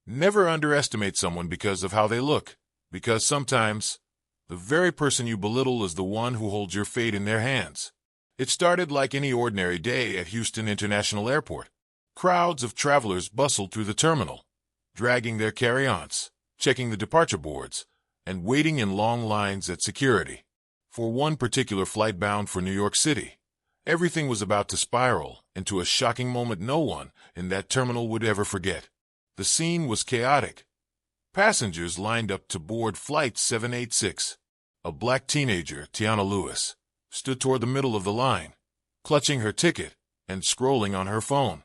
Never underestimate someone because of how they look, because sometimes the very person you belittle is the one who holds your fate in their hands. It started like any ordinary day at Houston International Airport. Crowds of travelers bustled through the terminal, dragging their carry-ons, checking the departure boards, and waiting in long lines at security. For one particular flight bound for New York City, everything was about to spiral into a shocking moment no one in that terminal would ever forget. The scene was chaotic. Passengers lined up to board Flight 786. A black teenager, Tiana Lewis, stood toward the middle of the line, clutching her ticket and scrolling on her phone.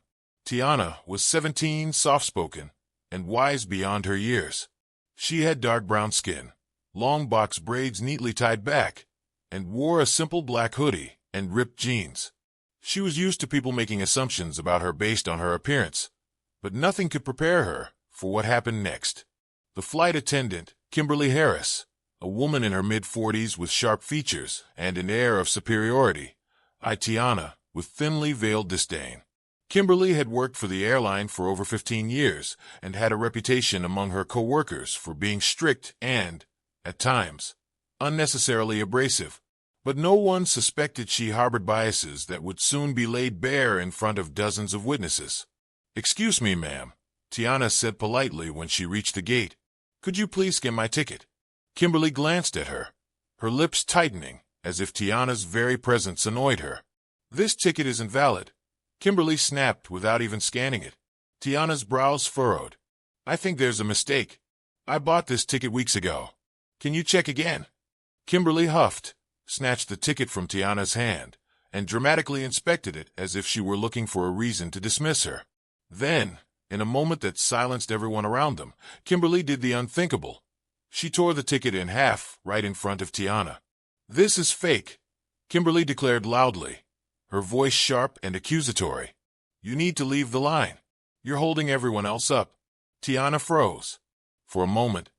Tiana was 17, soft-spoken, and wise beyond her years. She had dark brown skin, long box braids neatly tied back, and wore a simple black hoodie and ripped jeans. She was used to people making assumptions about her based on her appearance, but nothing could prepare her for what happened next. The flight attendant, Kimberly Harris, a woman in her mid-40s with sharp features and an air of superiority, eyed Tiana with thinly veiled disdain. Kimberly had worked for the airline for over 15 years and had a reputation among her co-workers for being strict and, at times, unnecessarily abrasive. But no one suspected she harbored biases that would soon be laid bare in front of dozens of witnesses. "Excuse me, ma'am," Tiana said politely when she reached the gate. "Could you please scan my ticket?" Kimberly glanced at her, her lips tightening as if Tiana's very presence annoyed her. "This ticket isn't valid," Kimberly snapped without even scanning it. Tiana's brows furrowed. "I think there's a mistake. I bought this ticket weeks ago. Can you check again?" Kimberly huffed, snatched the ticket from Tiana's hand, and dramatically inspected it as if she were looking for a reason to dismiss her. Then, in a moment that silenced everyone around them, Kimberly did the unthinkable. She tore the ticket in half right in front of Tiana. "This is fake," Kimberly declared loudly, her voice sharp and accusatory. "You need to leave the line. You're holding everyone else up." Tiana froze. For a moment,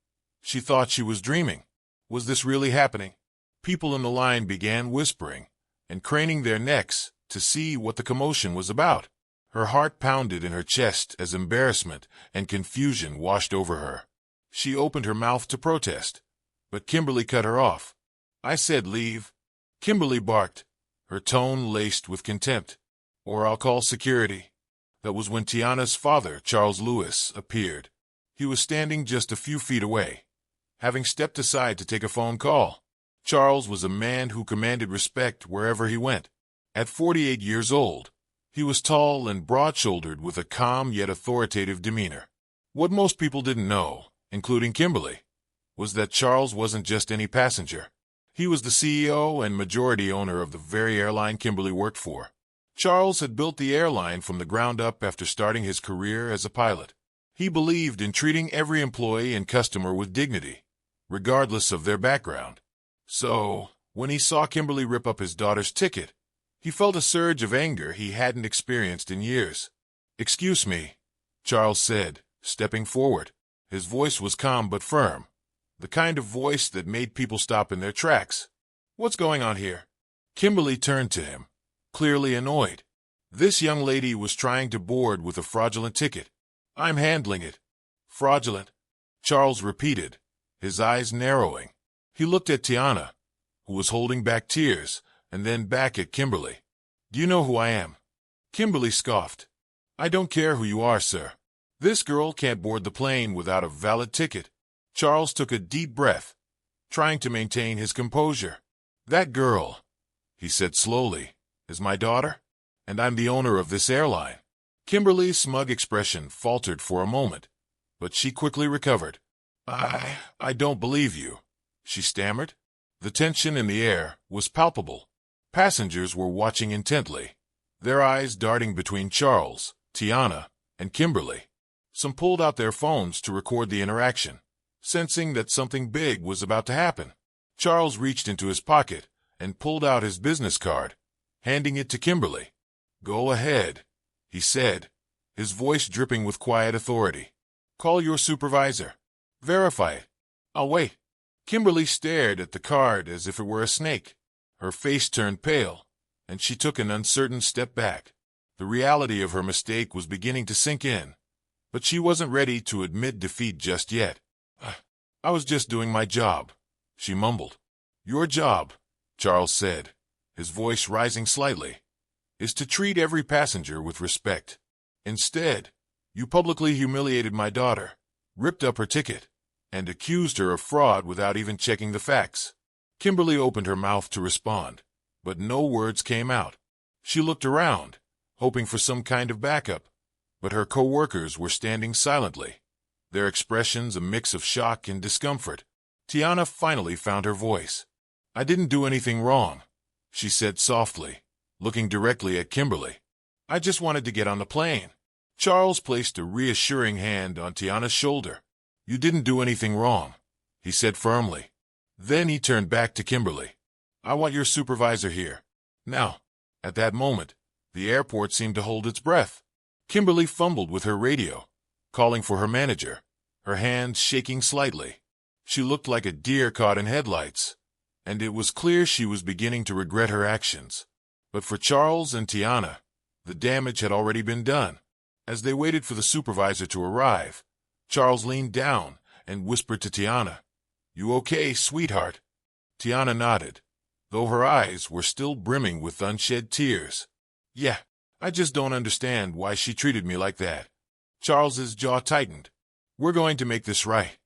she thought she was dreaming. Was this really happening? People in the line began whispering and craning their necks to see what the commotion was about. Her heart pounded in her chest as embarrassment and confusion washed over her. She opened her mouth to protest, but Kimberly cut her off. "I said leave," Kimberly barked, her tone laced with contempt. "Or I'll call security." That was when Tiana's father, Charles Lewis, appeared. He was standing just a few feet away, having stepped aside to take a phone call. Charles was a man who commanded respect wherever he went. At 48 years old, he was tall and broad-shouldered with a calm yet authoritative demeanor. What most people didn't know, including Kimberly, was that Charles wasn't just any passenger. He was the CEO and majority owner of the very airline Kimberly worked for. Charles had built the airline from the ground up after starting his career as a pilot. He believed in treating every employee and customer with dignity, regardless of their background. So, when he saw Kimberly rip up his daughter's ticket, he felt a surge of anger he hadn't experienced in years. "Excuse me," Charles said, stepping forward. His voice was calm but firm, the kind of voice that made people stop in their tracks. "What's going on here?" Kimberly turned to him, clearly annoyed. This young lady was trying to board with a fraudulent ticket. "I'm handling it." "Fraudulent?" Charles repeated, his eyes narrowing. He looked at Tiana, who was holding back tears, and then back at Kimberly. "Do you know who I am?" Kimberly scoffed. "I don't care who you are, sir. This girl can't board the plane without a valid ticket." Charles took a deep breath, trying to maintain his composure. "That girl," he said slowly, "is my daughter, and I'm the owner of this airline." Kimberly's smug expression faltered for a moment, but she quickly recovered. I don't believe you," she stammered. The tension in the air was palpable. Passengers were watching intently, their eyes darting between Charles, Tiana, and Kimberly. Some pulled out their phones to record the interaction, sensing that something big was about to happen. Charles reached into his pocket and pulled out his business card, handing it to Kimberly. "Go ahead," he said, his voice dripping with quiet authority. "Call your supervisor. Verify it. I'll wait." Kimberly stared at the card as if it were a snake. Her face turned pale, and she took an uncertain step back. The reality of her mistake was beginning to sink in. But she wasn't ready to admit defeat just yet. I was just doing my job, she mumbled. Your job, Charles said, his voice rising slightly, is to treat every passenger with respect. Instead, you publicly humiliated my daughter, ripped up her ticket, and accused her of fraud without even checking the facts. Kimberly opened her mouth to respond, but no words came out. She looked around, hoping for some kind of backup, but her co-workers were standing silently, their expressions a mix of shock and discomfort. Tiana finally found her voice. I didn't do anything wrong, she said softly, looking directly at Kimberly. I just wanted to get on the plane. Charles placed a reassuring hand on Tiana's shoulder. You didn't do anything wrong, he said firmly. Then he turned back to Kimberly. I want your supervisor here. Now. At that moment, the airport seemed to hold its breath. Kimberly fumbled with her radio, calling for her manager, her hands shaking slightly. She looked like a deer caught in headlights, and it was clear she was beginning to regret her actions. But for Charles and Tiana, the damage had already been done. As they waited for the supervisor to arrive, Charles leaned down and whispered to Tiana, You okay, sweetheart? Tiana nodded, though her eyes were still brimming with unshed tears. Yeah, I just don't understand why she treated me like that. Charles's jaw tightened. We're going to make this right,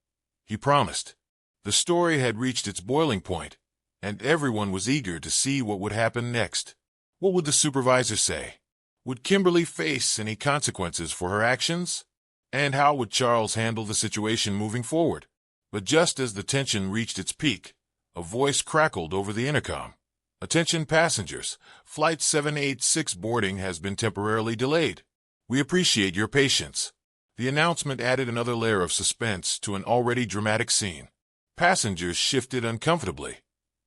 he promised. The story had reached its boiling point, and everyone was eager to see what would happen next. What would the supervisor say? Would Kimberly face any consequences for her actions? And how would Charles handle the situation moving forward? But just as the tension reached its peak, a voice crackled over the intercom. Attention passengers, Flight 786 boarding has been temporarily delayed. We appreciate your patience. The announcement added another layer of suspense to an already dramatic scene. Passengers shifted uncomfortably,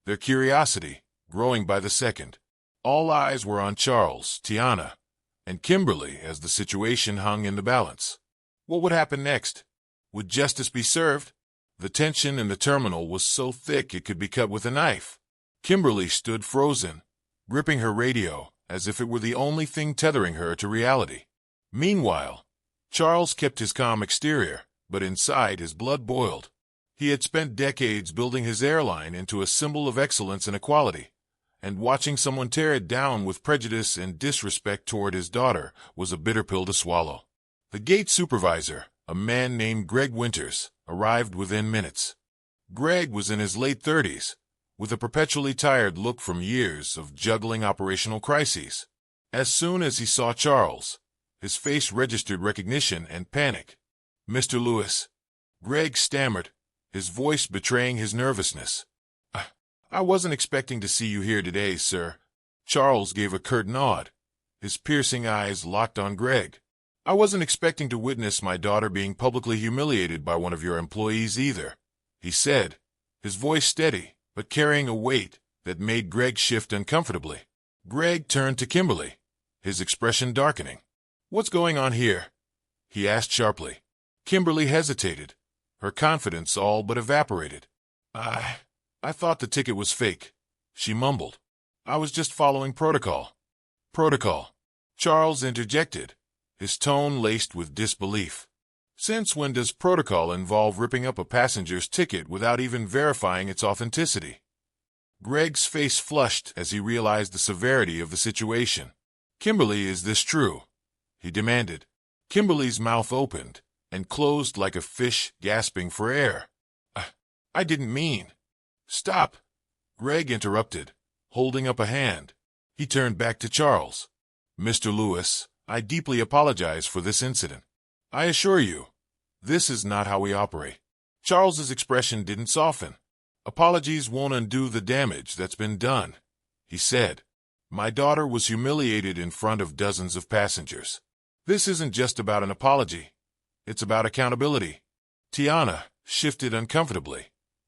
their curiosity growing by the second. All eyes were on Charles, Tiana, and Kimberly as the situation hung in the balance. What would happen next? Would justice be served? The tension in the terminal was so thick it could be cut with a knife. Kimberly stood frozen, gripping her radio as if it were the only thing tethering her to reality. Meanwhile, Charles kept his calm exterior, but inside his blood boiled. He had spent decades building his airline into a symbol of excellence and equality, and watching someone tear it down with prejudice and disrespect toward his daughter was a bitter pill to swallow. The gate supervisor, a man named Greg Winters, arrived within minutes. Greg was in his late 30s, with a perpetually tired look from years of juggling operational crises. As soon as he saw Charles, his face registered recognition and panic. Mr. Lewis, Greg stammered, his voice betraying his nervousness. I wasn't expecting to see you here today, sir. Charles gave a curt nod, his piercing eyes locked on Greg. I wasn't expecting to witness my daughter being publicly humiliated by one of your employees either, he said, his voice steady, but carrying a weight that made Greg shift uncomfortably. Greg turned to Kimberly, his expression darkening. What's going on here? He asked sharply. Kimberly hesitated, her confidence all but evaporated. I thought the ticket was fake, she mumbled. I was just following protocol. Protocol? Charles interjected, his tone laced with disbelief. Since when does protocol involve ripping up a passenger's ticket without even verifying its authenticity? Greg's face flushed as he realized the severity of the situation. Kimberly, is this true? He demanded. Kimberly's mouth opened and closed like a fish gasping for air. I didn't mean. Stop! Greg interrupted, holding up a hand. He turned back to Charles. Mr. Lewis, I deeply apologize for this incident. I assure you, this is not how we operate. Charles's expression didn't soften. Apologies won't undo the damage that's been done, he said. My daughter was humiliated in front of dozens of passengers. This isn't just about an apology. It's about accountability. Tiana shifted uncomfortably,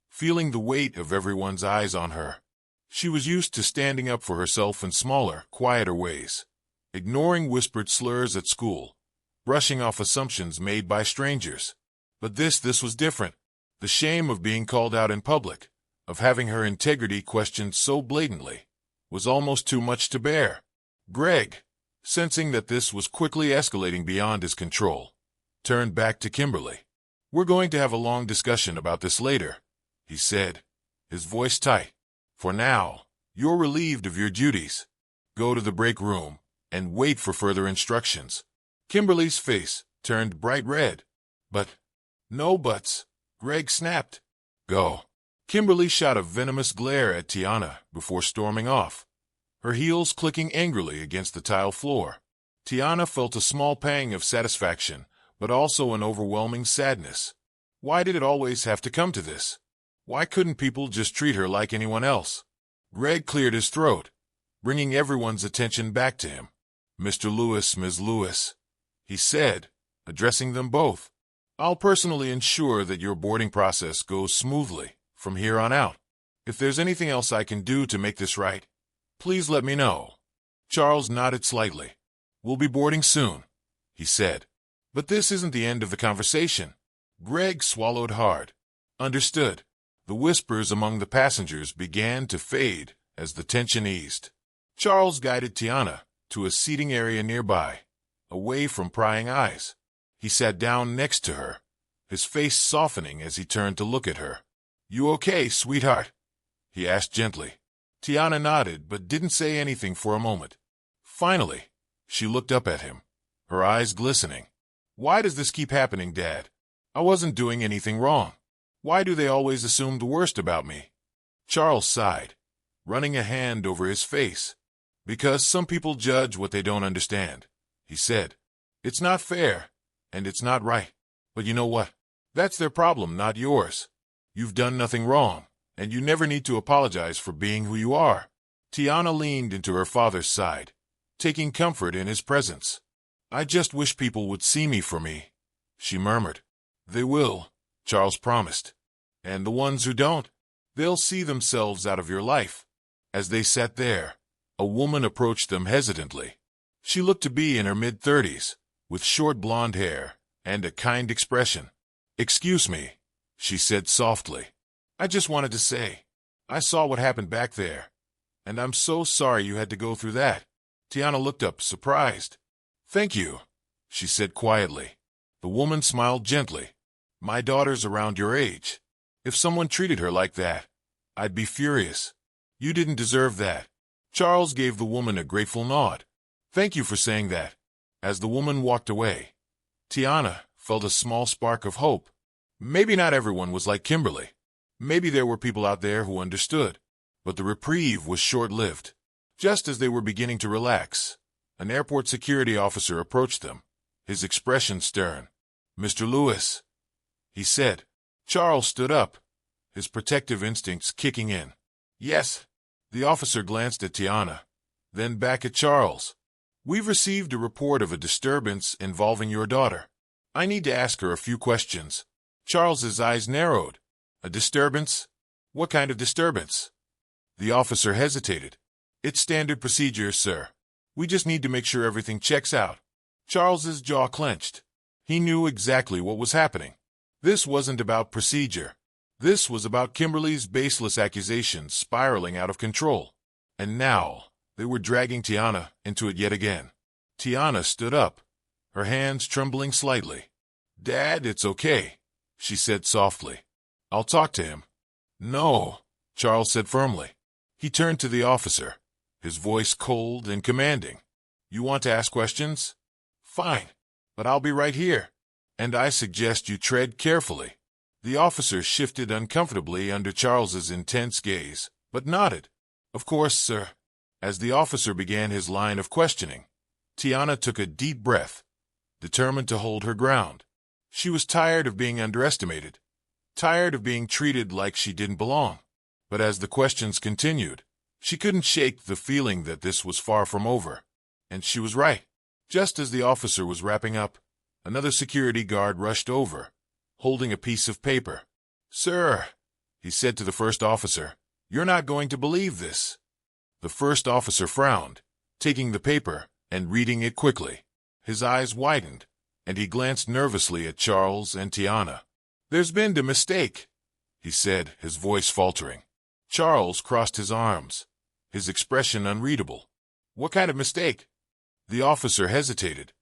feeling the weight of everyone's eyes on her. She was used to standing up for herself in smaller, quieter ways, ignoring whispered slurs at school, brushing off assumptions made by strangers. But this was different. The shame of being called out in public, of having her integrity questioned so blatantly, was almost too much to bear. Greg, sensing that this was quickly escalating beyond his control, turned back to Kimberly. "We're going to have a long discussion about this later," he said, his voice tight. "For now, you're relieved of your duties. Go to the break room and wait for further instructions." Kimberly's face turned bright red. "But, no buts," Greg snapped. "Go." Kimberly shot a venomous glare at Tiana before storming off, her heels clicking angrily against the tile floor. Tiana felt a small pang of satisfaction, but also an overwhelming sadness. Why did it always have to come to this? Why couldn't people just treat her like anyone else? Greg cleared his throat, bringing everyone's attention back to him. "Mr. Lewis, Ms. Lewis," he said, addressing them both. "I'll personally ensure that your boarding process goes smoothly from here on out. If there's anything else I can do to make this right, please let me know." Charles nodded slightly. "We'll be boarding soon," he said. "But this isn't the end of the conversation." Greg swallowed hard. "Understood." The whispers among the passengers began to fade as the tension eased. Charles guided Tiana to a seating area nearby, away from prying eyes. He sat down next to her, his face softening as he turned to look at her. "You okay, sweetheart?" he asked gently. Tiana nodded but didn't say anything for a moment. Finally, she looked up at him, her eyes glistening. "Why does this keep happening, Dad? I wasn't doing anything wrong. Why do they always assume the worst about me?" Charles sighed, running a hand over his face. "Because some people judge what they don't understand," he said. "It's not fair, and it's not right. But you know what? That's their problem, not yours. You've done nothing wrong, and you never need to apologize for being who you are." Tiana leaned into her father's side, taking comfort in his presence. "I just wish people would see me for me," she murmured. "They will," Charles promised. "And the ones who don't, they'll see themselves out of your life." As they sat there, a woman approached them hesitantly. She looked to be in her mid-30s, with short blonde hair and a kind expression. "Excuse me," she said softly. "I just wanted to say, I saw what happened back there, and I'm so sorry you had to go through that." Tiana looked up, surprised. "Thank you," she said quietly. The woman smiled gently. "My daughter's around your age. If someone treated her like that, I'd be furious. You didn't deserve that." Charles gave the woman a grateful nod. "Thank you for saying that." As the woman walked away, Tiana felt a small spark of hope. Maybe not everyone was like Kimberly. Maybe there were people out there who understood. But the reprieve was short-lived. Just as they were beginning to relax, an airport security officer approached them, his expression stern. "Mr. Lewis," he said. Charles stood up, his protective instincts kicking in. "Yes." The officer glanced at Tiana, then back at Charles. "We've received a report of a disturbance involving your daughter. I need to ask her a few questions." Charles's eyes narrowed. "A disturbance? What kind of disturbance?" The officer hesitated. "It's standard procedure, sir. We just need to make sure everything checks out." Charles's jaw clenched. He knew exactly what was happening. This wasn't about procedure. This was about Kimberly's baseless accusations spiraling out of control. And now, they were dragging Tiana into it yet again. Tiana stood up, her hands trembling slightly. "Dad, it's okay," she said softly. "I'll talk to him." "No," Charles said firmly. He turned to the officer, his voice cold and commanding. "You want to ask questions? Fine, but I'll be right here. And I suggest you tread carefully." The officer shifted uncomfortably under Charles's intense gaze, but nodded. "Of course, sir." As the officer began his line of questioning, Tiana took a deep breath, determined to hold her ground. She was tired of being underestimated, tired of being treated like she didn't belong. But as the questions continued, she couldn't shake the feeling that this was far from over. And she was right. Just as the officer was wrapping up, another security guard rushed over, holding a piece of paper. "Sir," he said to the first officer, "you're not going to believe this." The first officer frowned, taking the paper and reading it quickly. His eyes widened, and he glanced nervously at Charles and Tiana. "There's been a mistake," he said, his voice faltering. Charles crossed his arms, his expression unreadable. "What kind of mistake?" The officer hesitated,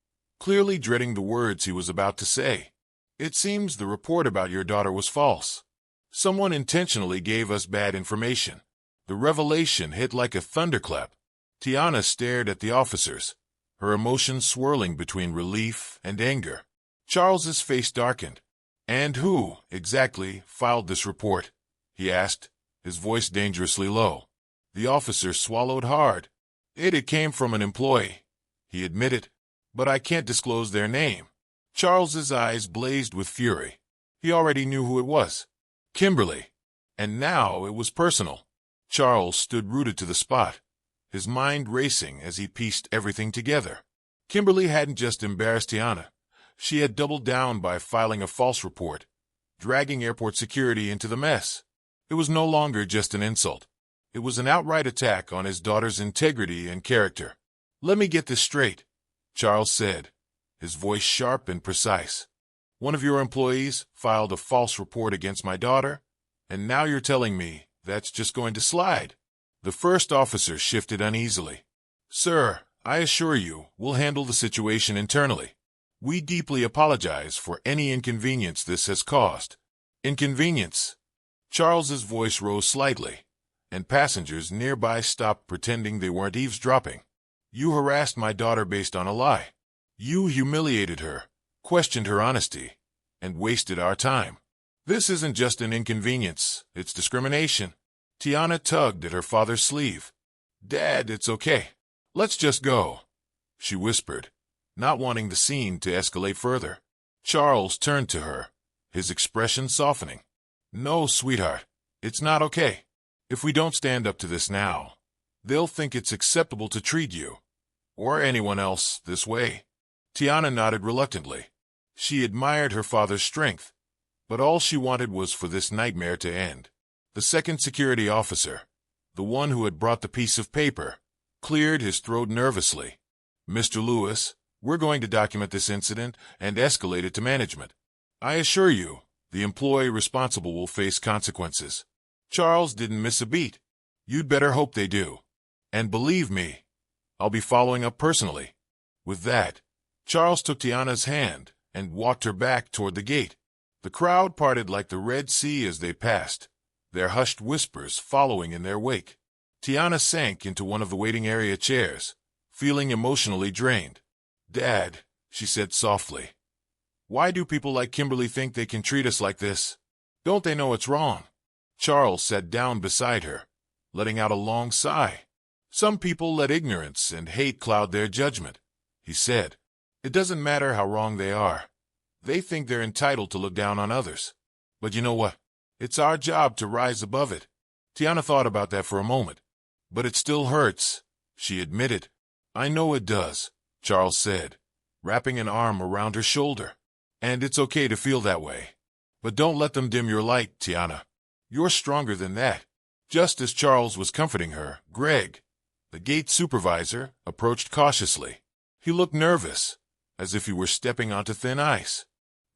clearly dreading the words he was about to say. "It seems the report about your daughter was false. Someone intentionally gave us bad information." The revelation hit like a thunderclap. Tiana stared at the officers, her emotions swirling between relief and anger. Charles's face darkened. "And who, exactly, filed this report?" he asked, his voice dangerously low. The officer swallowed hard. It came from an employee," he admitted, "but I can't disclose their name." Charles's eyes blazed with fury. He already knew who it was. Kimberly. And now it was personal. Charles stood rooted to the spot, his mind racing as he pieced everything together. Kimberly hadn't just embarrassed Tiana. She had doubled down by filing a false report, dragging airport security into the mess. It was no longer just an insult. It was an outright attack on his daughter's integrity and character. "Let me get this straight," Charles said, his voice sharp and precise. "One of your employees filed a false report against my daughter, and now you're telling me that's just going to slide?" The first officer shifted uneasily. "Sir, I assure you we'll handle the situation internally. We deeply apologize for any inconvenience this has caused." "Inconvenience?" Charles's voice rose slightly, and passengers nearby stopped pretending they weren't eavesdropping. "You harassed my daughter based on a lie. You humiliated her, questioned her honesty, and wasted our time. This isn't just an inconvenience, it's discrimination." Tiana tugged at her father's sleeve. "Dad, it's okay. Let's just go," she whispered, not wanting the scene to escalate further. Charles turned to her, his expression softening. "No, sweetheart, it's not okay. If we don't stand up to this now, they'll think it's acceptable to treat you, or anyone else, this way." Tiana nodded reluctantly. She admired her father's strength, but all she wanted was for this nightmare to end. The second security officer, the one who had brought the piece of paper, cleared his throat nervously. "Mr. Lewis, we're going to document this incident and escalate it to management. I assure you, the employee responsible will face consequences." Charles didn't miss a beat. "You'd better hope they do. And believe me, I'll be following up personally." With that, Charles took Tiana's hand and walked her back toward the gate. The crowd parted like the Red Sea as they passed, their hushed whispers following in their wake. Tiana sank into one of the waiting area chairs, feeling emotionally drained. "Dad," she said softly, "why do people like Kimberly think they can treat us like this? Don't they know it's wrong?" Charles sat down beside her, letting out a long sigh. "Some people let ignorance and hate cloud their judgment," he said. "It doesn't matter how wrong they are. They think they're entitled to look down on others. But you know what? It's our job to rise above it." Tiana thought about that for a moment. "But it still hurts," she admitted. "I know it does," Charles said, wrapping an arm around her shoulder. "And it's okay to feel that way. But don't let them dim your light, Tiana. You're stronger than that." Just as Charles was comforting her, Greg, the gate supervisor, approached cautiously. He looked nervous, as if he were stepping onto thin ice.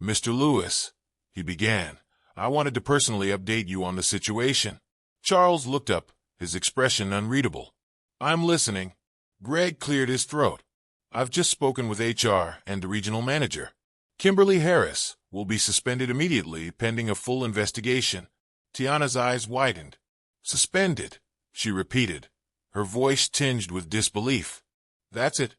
"Mr. Lewis," he began, "I wanted to personally update you on the situation." Charles looked up, his expression unreadable. "I'm listening." Greg cleared his throat. "I've just spoken with HR and the regional manager. Kimberly Harris will be suspended immediately pending a full investigation." Tiana's eyes widened. "Suspended," she repeated, her voice tinged with disbelief. "That's it."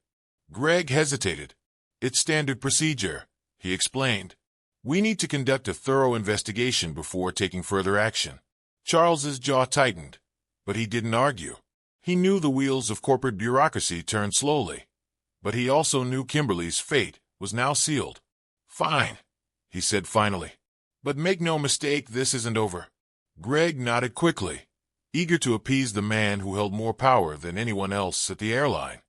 Greg hesitated. "It's standard procedure," he explained. "We need to conduct a thorough investigation before taking further action." Charles's jaw tightened, but he didn't argue. He knew the wheels of corporate bureaucracy turn slowly, but he also knew Kimberly's fate was now sealed. "Fine," he said finally. "But make no mistake, this isn't over." Greg nodded quickly, eager to appease the man who held more power than anyone else at the airline.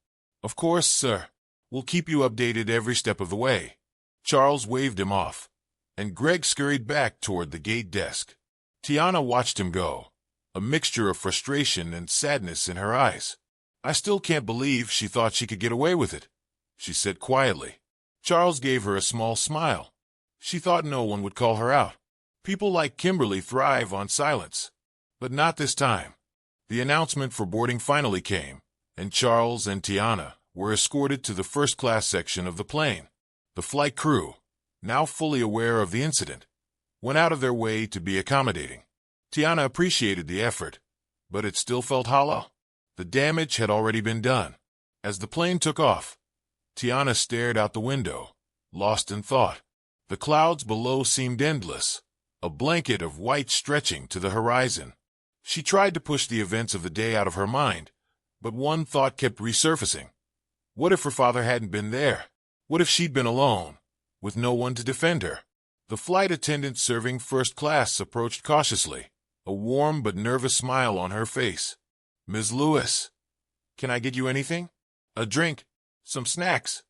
"Of course, sir. We'll keep you updated every step of the way." Charles waved him off, and Greg scurried back toward the gate desk. Tiana watched him go, a mixture of frustration and sadness in her eyes. "I still can't believe she thought she could get away with it," she said quietly. Charles gave her a small smile. She thought no one would call her out. People like Kimberly thrive on silence. But not this time. The announcement for boarding finally came, and Charles and Tiana were escorted to the first-class section of the plane. The flight crew, now fully aware of the incident, went out of their way to be accommodating. Tiana appreciated the effort, but it still felt hollow. The damage had already been done. As the plane took off, Tiana stared out the window, lost in thought. The clouds below seemed endless, a blanket of white stretching to the horizon. She tried to push the events of the day out of her mind, but one thought kept resurfacing. What if her father hadn't been there? What if she'd been alone, with no one to defend her? The flight attendant serving first class approached cautiously, a warm but nervous smile on her face. "Ms. Lewis, can I get you anything? A drink? Some snacks?"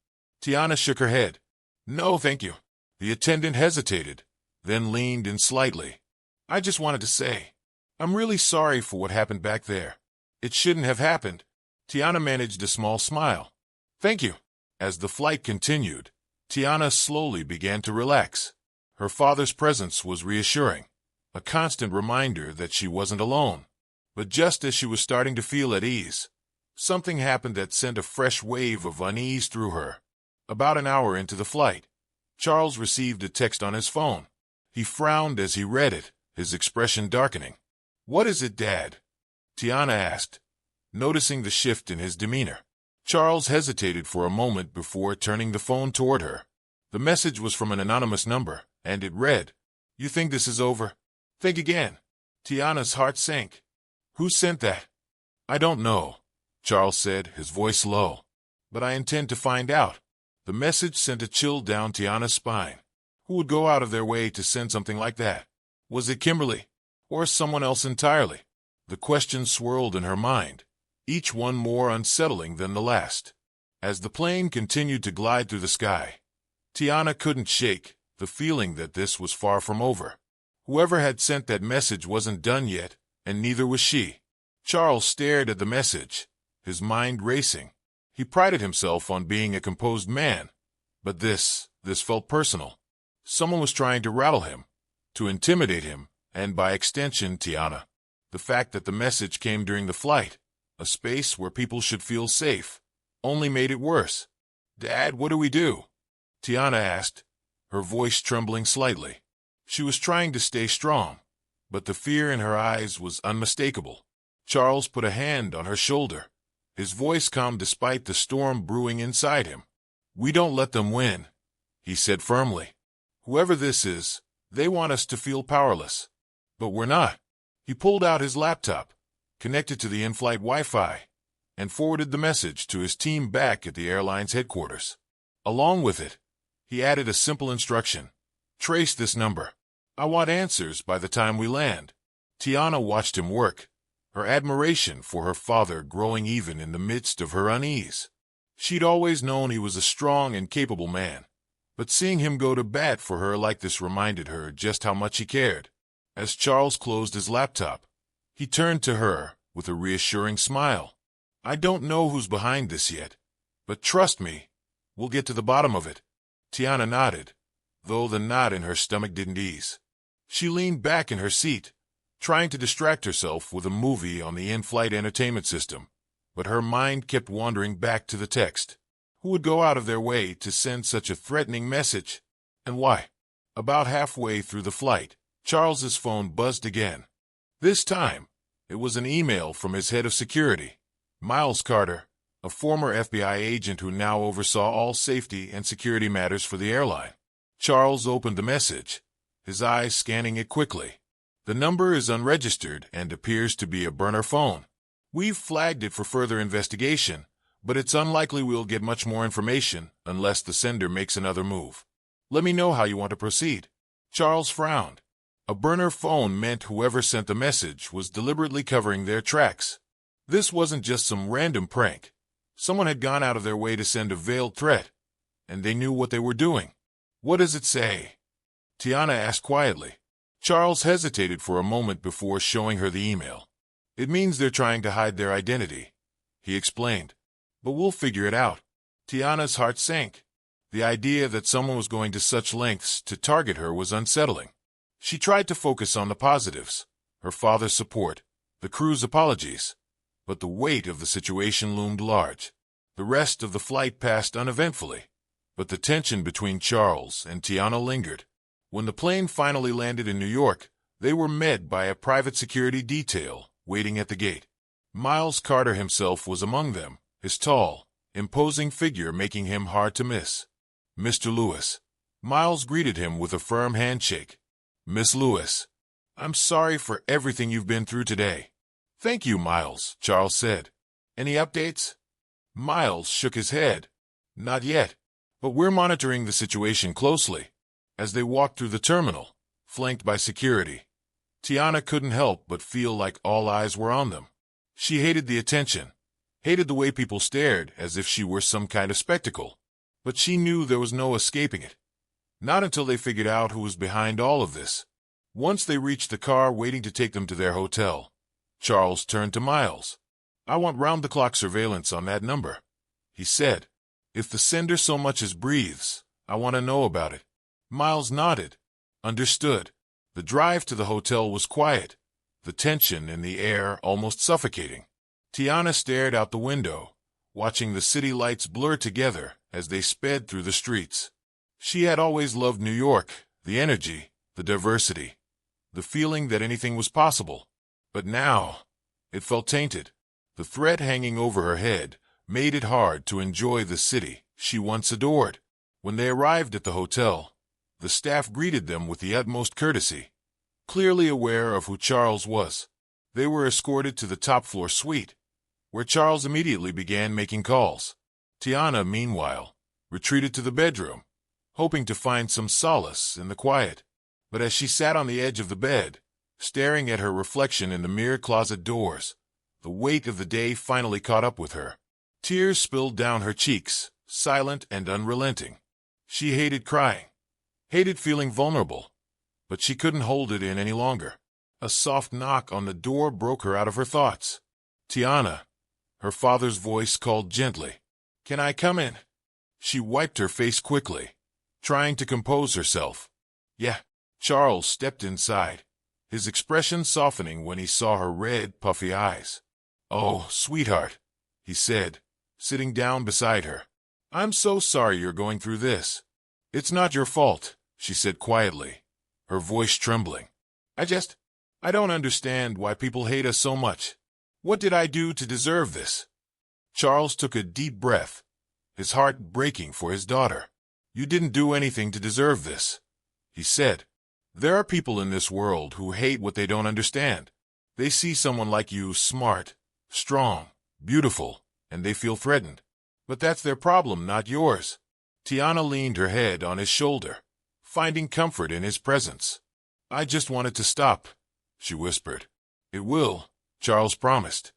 Tiana shook her head. "No, thank you." The attendant hesitated, then leaned in slightly. "I just wanted to say, I'm really sorry for what happened back there. It shouldn't have happened." Tiana managed a small smile. "Thank you." As the flight continued, Tiana slowly began to relax. Her father's presence was reassuring, a constant reminder that she wasn't alone. But just as she was starting to feel at ease, something happened that sent a fresh wave of unease through her. About an hour into the flight, Charles received a text on his phone. He frowned as he read it, his expression darkening. "What is it, Dad?" Tiana asked, noticing the shift in his demeanor. Charles hesitated for a moment before turning the phone toward her. The message was from an anonymous number, and it read, "You think this is over? Think again." Tiana's heart sank. "Who sent that?" "I don't know," Charles said, his voice low. "But I intend to find out." The message sent a chill down Tiana's spine. Who would go out of their way to send something like that? Was it Kimberly? Or someone else entirely? The questions swirled in her mind, each one more unsettling than the last. As the plane continued to glide through the sky, Tiana couldn't shake the feeling that this was far from over. Whoever had sent that message wasn't done yet, and neither was she. Charles stared at the message, his mind racing. He prided himself on being a composed man, but this felt personal. Someone was trying to rattle him, to intimidate him, and by extension, Tiana. The fact that the message came during the flight, a space where people should feel safe, only made it worse. "Dad, what do we do?" Tiana asked, her voice trembling slightly. She was trying to stay strong, but the fear in her eyes was unmistakable. Charles put a hand on her shoulder, his voice calm despite the storm brewing inside him. "We don't let them win," he said firmly. "Whoever this is, they want us to feel powerless. But we're not." He pulled out his laptop, connected to the in-flight Wi-Fi, and forwarded the message to his team back at the airline's headquarters. Along with it, he added a simple instruction. "Trace this number. I want answers by the time we land." Tiana watched him work, her admiration for her father growing even in the midst of her unease. She'd always known he was a strong and capable man, but seeing him go to bat for her like this reminded her just how much he cared. As Charles closed his laptop, he turned to her with a reassuring smile. "I don't know who's behind this yet, but trust me, we'll get to the bottom of it." Tiana nodded, though the knot in her stomach didn't ease. She leaned back in her seat, trying to distract herself with a movie on the in-flight entertainment system, but her mind kept wandering back to the text. Who would go out of their way to send such a threatening message? And why? About halfway through the flight, Charles's phone buzzed again. This time, it was an email from his head of security, Miles Carter, a former FBI agent who now oversaw all safety and security matters for the airline. Charles opened the message, his eyes scanning it quickly. "The number is unregistered and appears to be a burner phone. We've flagged it for further investigation, but it's unlikely we'll get much more information unless the sender makes another move. Let me know how you want to proceed." Charles frowned. A burner phone meant whoever sent the message was deliberately covering their tracks. This wasn't just some random prank. Someone had gone out of their way to send a veiled threat, and they knew what they were doing. "What does it say?" Tiana asked quietly. Charles hesitated for a moment before showing her the email. "It means they're trying to hide their identity," he explained. "But we'll figure it out." Tiana's heart sank. The idea that someone was going to such lengths to target her was unsettling. She tried to focus on the positives, her father's support, the crew's apologies, but the weight of the situation loomed large. The rest of the flight passed uneventfully, but the tension between Charles and Tiana lingered. When the plane finally landed in New York, they were met by a private security detail waiting at the gate. Miles Carter himself was among them, his tall, imposing figure making him hard to miss. "Mr. Lewis." Miles greeted him with a firm handshake. "Miss Lewis, I'm sorry for everything you've been through today." "Thank you, Miles," Charles said. "Any updates?" Miles shook his head. "Not yet, but we're monitoring the situation closely." As they walked through the terminal, flanked by security, Tiana couldn't help but feel like all eyes were on them. She hated the attention, hated the way people stared as if she were some kind of spectacle. But she knew there was no escaping it. Not until they figured out who was behind all of this. Once they reached the car waiting to take them to their hotel, Charles turned to Miles. "I want round-the-clock surveillance on that number," he said. "If the sender so much as breathes, I want to know about it." Miles nodded. Understood. The drive to the hotel was quiet, the tension in the air almost suffocating. Tiana stared out the window, watching the city lights blur together as they sped through the streets. She had always loved New York, the energy, the diversity, the feeling that anything was possible. But now, it felt tainted. The threat hanging over her head made it hard to enjoy the city she once adored. When they arrived at the hotel, the staff greeted them with the utmost courtesy, clearly aware of who Charles was. They were escorted to the top-floor suite, where Charles immediately began making calls. Tiana, meanwhile, retreated to the bedroom, hoping to find some solace in the quiet. But as she sat on the edge of the bed, staring at her reflection in the mirror closet doors, the weight of the day finally caught up with her. Tears spilled down her cheeks, silent and unrelenting. She hated crying, hated feeling vulnerable, but she couldn't hold it in any longer. A soft knock on the door broke her out of her thoughts. "Tiana," her father's voice called gently. "Can I come in?" She wiped her face quickly, trying to compose herself. "Yeah." Charles stepped inside, his expression softening when he saw her red, puffy eyes. "Oh, sweetheart," he said, sitting down beside her. "I'm so sorry you're going through this." "It's not your fault," she said quietly, her voice trembling. I don't understand why people hate us so much. What did I do to deserve this?" Charles took a deep breath, his heart breaking for his daughter. "You didn't do anything to deserve this," he said. "There are people in this world who hate what they don't understand. They see someone like you smart, strong, beautiful, and they feel threatened. But that's their problem, not yours." Tiana leaned her head on his shoulder, finding comfort in his presence. "I just want it to stop," she whispered. "It will," Charles promised.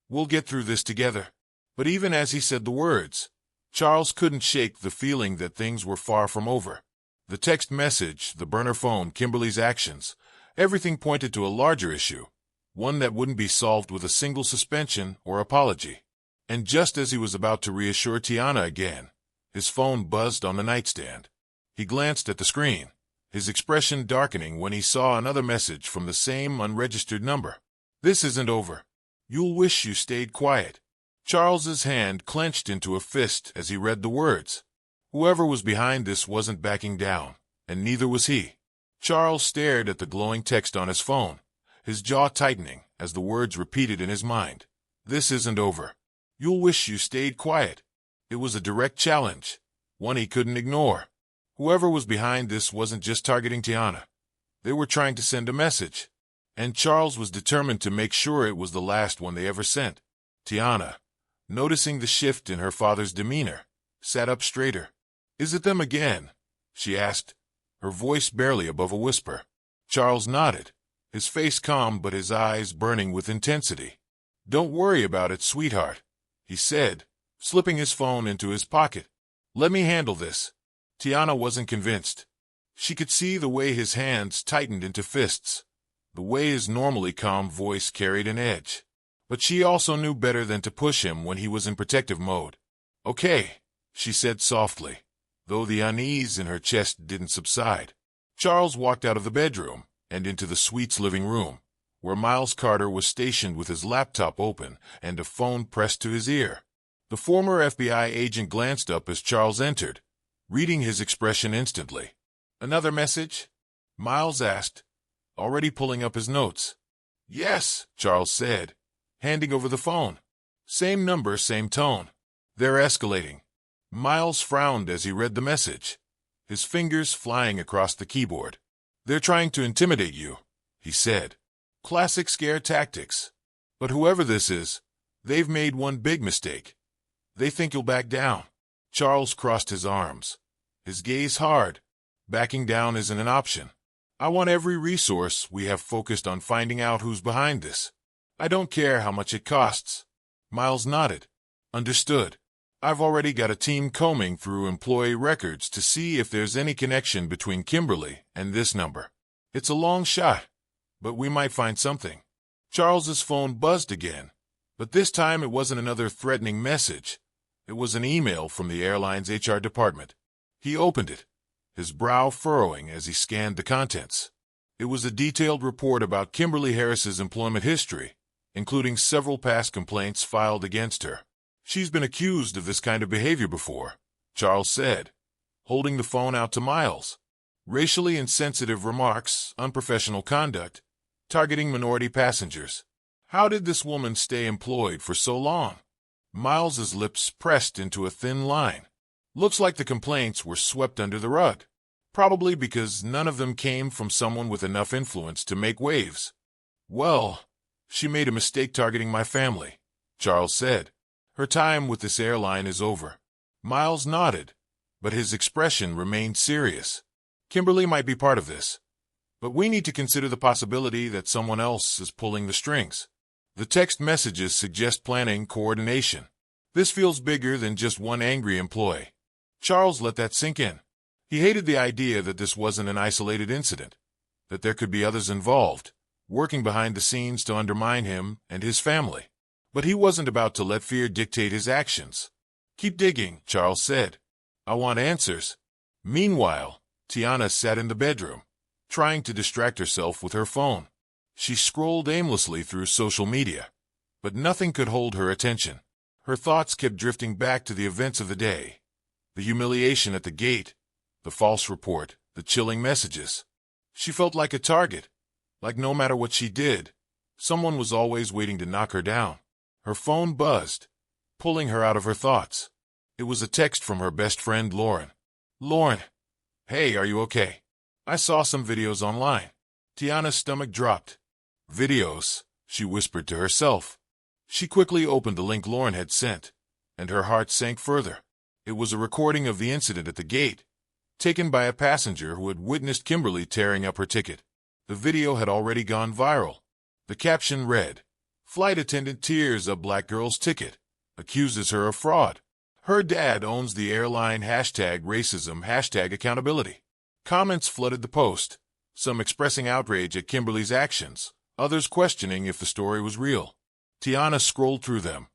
"We'll get through this together." But even as he said the words, Charles couldn't shake the feeling that things were far from over. The text message, the burner phone, Kimberly's actions, everything pointed to a larger issue, one that wouldn't be solved with a single suspension or apology. And just as he was about to reassure Tiana again, his phone buzzed on the nightstand. He glanced at the screen, his expression darkening when he saw another message from the same unregistered number. "This isn't over. You'll wish you stayed quiet." Charles's hand clenched into a fist as he read the words. Whoever was behind this wasn't backing down, and neither was he. Charles stared at the glowing text on his phone, his jaw tightening as the words repeated in his mind. "This isn't over. You'll wish you stayed quiet." It was a direct challenge, one he couldn't ignore. Whoever was behind this wasn't just targeting Tiana. They were trying to send a message, and Charles was determined to make sure it was the last one they ever sent. Tiana, noticing the shift in her father's demeanor, sat up straighter. "Is it them again?" she asked, her voice barely above a whisper. Charles nodded, his face calm but his eyes burning with intensity. "Don't worry about it, sweetheart," he said, slipping his phone into his pocket. "Let me handle this." Tiana wasn't convinced. She could see the way his hands tightened into fists, the way his normally calm voice carried an edge. But she also knew better than to push him when he was in protective mode. "Okay," she said softly, though the unease in her chest didn't subside. Charles walked out of the bedroom and into the suite's living room, where Miles Carter was stationed with his laptop open and a phone pressed to his ear. The former FBI agent glanced up as Charles entered, reading his expression instantly. "Another message?" Miles asked, already pulling up his notes. "Yes," Charles said, handing over the phone. "Same number, same tone. They're escalating." Miles frowned as he read the message, his fingers flying across the keyboard. "They're trying to intimidate you," he said. "Classic scare tactics. But whoever this is, they've made one big mistake. They think you'll back down." Charles crossed his arms, his gaze hard. "Backing down isn't an option. I want every resource we have focused on finding out who's behind this. I don't care how much it costs." Miles nodded. "Understood. I've already got a team combing through employee records to see if there's any connection between Kimberly and this number. It's a long shot, but we might find something." Charles's phone buzzed again, but this time it wasn't another threatening message. It was an email from the airline's HR department. He opened it, his brow furrowing as he scanned the contents. It was a detailed report about Kimberly Harris's employment history, including several past complaints filed against her. "She's been accused of this kind of behavior before," Charles said, holding the phone out to Miles. "Racially insensitive remarks, unprofessional conduct, targeting minority passengers. How did this woman stay employed for so long?" Miles's lips pressed into a thin line. "Looks like the complaints were swept under the rug. Probably because none of them came from someone with enough influence to make waves." "Well, she made a mistake targeting my family," Charles said. "Her time with this airline is over." Miles nodded, but his expression remained serious. "Kimberly might be part of this, but we need to consider the possibility that someone else is pulling the strings. The text messages suggest planning, coordination. This feels bigger than just one angry employee." Charles let that sink in. He hated the idea that this wasn't an isolated incident, that there could be others involved, working behind the scenes to undermine him and his family. But he wasn't about to let fear dictate his actions. "Keep digging," Charles said. "I want answers." Meanwhile, Tiana sat in the bedroom, trying to distract herself with her phone. She scrolled aimlessly through social media, but nothing could hold her attention. Her thoughts kept drifting back to the events of the day. The humiliation at the gate, the false report, the chilling messages. She felt like a target, like no matter what she did, someone was always waiting to knock her down. Her phone buzzed, pulling her out of her thoughts. It was a text from her best friend, Lauren. "Lauren, hey, are you okay? I saw some videos online." Tiana's stomach dropped. "Videos," she whispered to herself. She quickly opened the link Lauren had sent, and her heart sank further. It was a recording of the incident at the gate, taken by a passenger who had witnessed Kimberly tearing up her ticket. The video had already gone viral. The caption read, "Flight attendant tears up black girl's ticket, accuses her of fraud. Her dad owns the airline, #racism, #accountability." Comments flooded the post, some expressing outrage at Kimberly's actions, others questioning if the story was real. Tiana scrolled through them,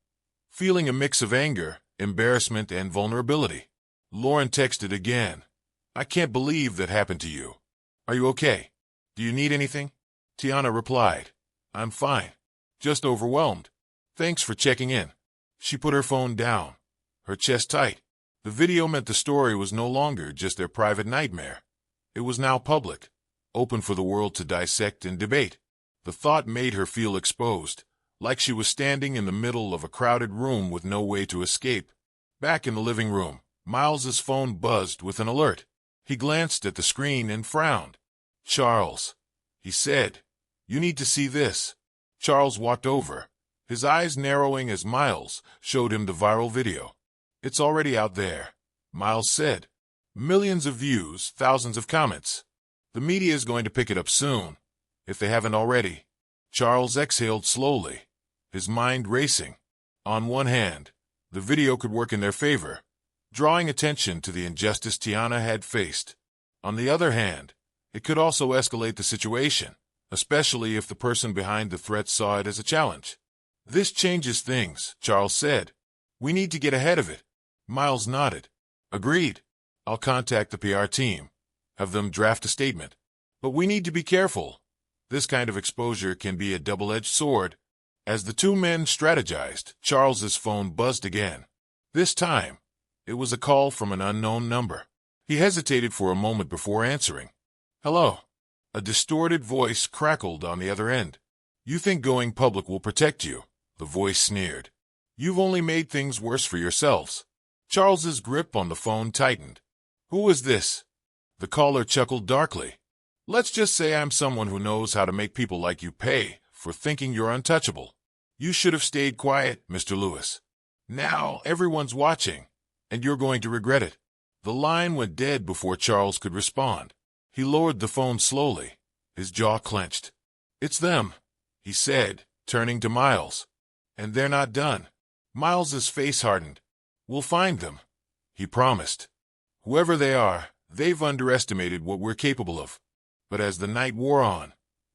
feeling a mix of anger, embarrassment, and vulnerability. Lauren texted again. "I can't believe that happened to you. Are you okay? Do you need anything?" Tiana replied, "I'm fine. Just overwhelmed. Thanks for checking in." She put her phone down, her chest tight. The video meant the story was no longer just their private nightmare. It was now public, open for the world to dissect and debate. The thought made her feel exposed, like she was standing in the middle of a crowded room with no way to escape. Back in the living room, Miles's phone buzzed with an alert. He glanced at the screen and frowned. "Charles," he said, "you need to see this." Charles walked over, his eyes narrowing as Miles showed him the viral video. "It's already out there," Miles said. "Millions of views, thousands of comments. The media is going to pick it up soon, if they haven't already." Charles exhaled slowly, his mind racing. On one hand, the video could work in their favor, drawing attention to the injustice Tiana had faced. On the other hand, it could also escalate the situation, especially if the person behind the threat saw it as a challenge. "This changes things," Charles said. "We need to get ahead of it." Miles nodded. "Agreed. I'll contact the PR team, have them draft a statement. But we need to be careful. This kind of exposure can be a double-edged sword." As the two men strategized, Charles's phone buzzed again. This time, it was a call from an unknown number. He hesitated for a moment before answering. "Hello." A distorted voice crackled on the other end. "You think going public will protect you?" The voice sneered. "You've only made things worse for yourselves." Charles's grip on the phone tightened. "Who is this?" The caller chuckled darkly. "Let's just say I'm someone who knows how to make people like you pay for thinking you're untouchable. You should have stayed quiet, Mr. Lewis. Now everyone's watching, and you're going to regret it." The line went dead before Charles could respond. He lowered the phone slowly, his jaw clenched. "It's them," he said, turning to Miles. "And they're not done." Miles's face hardened. "We'll find them," he promised. "Whoever they are, they've underestimated what we're capable of." But as the night wore on,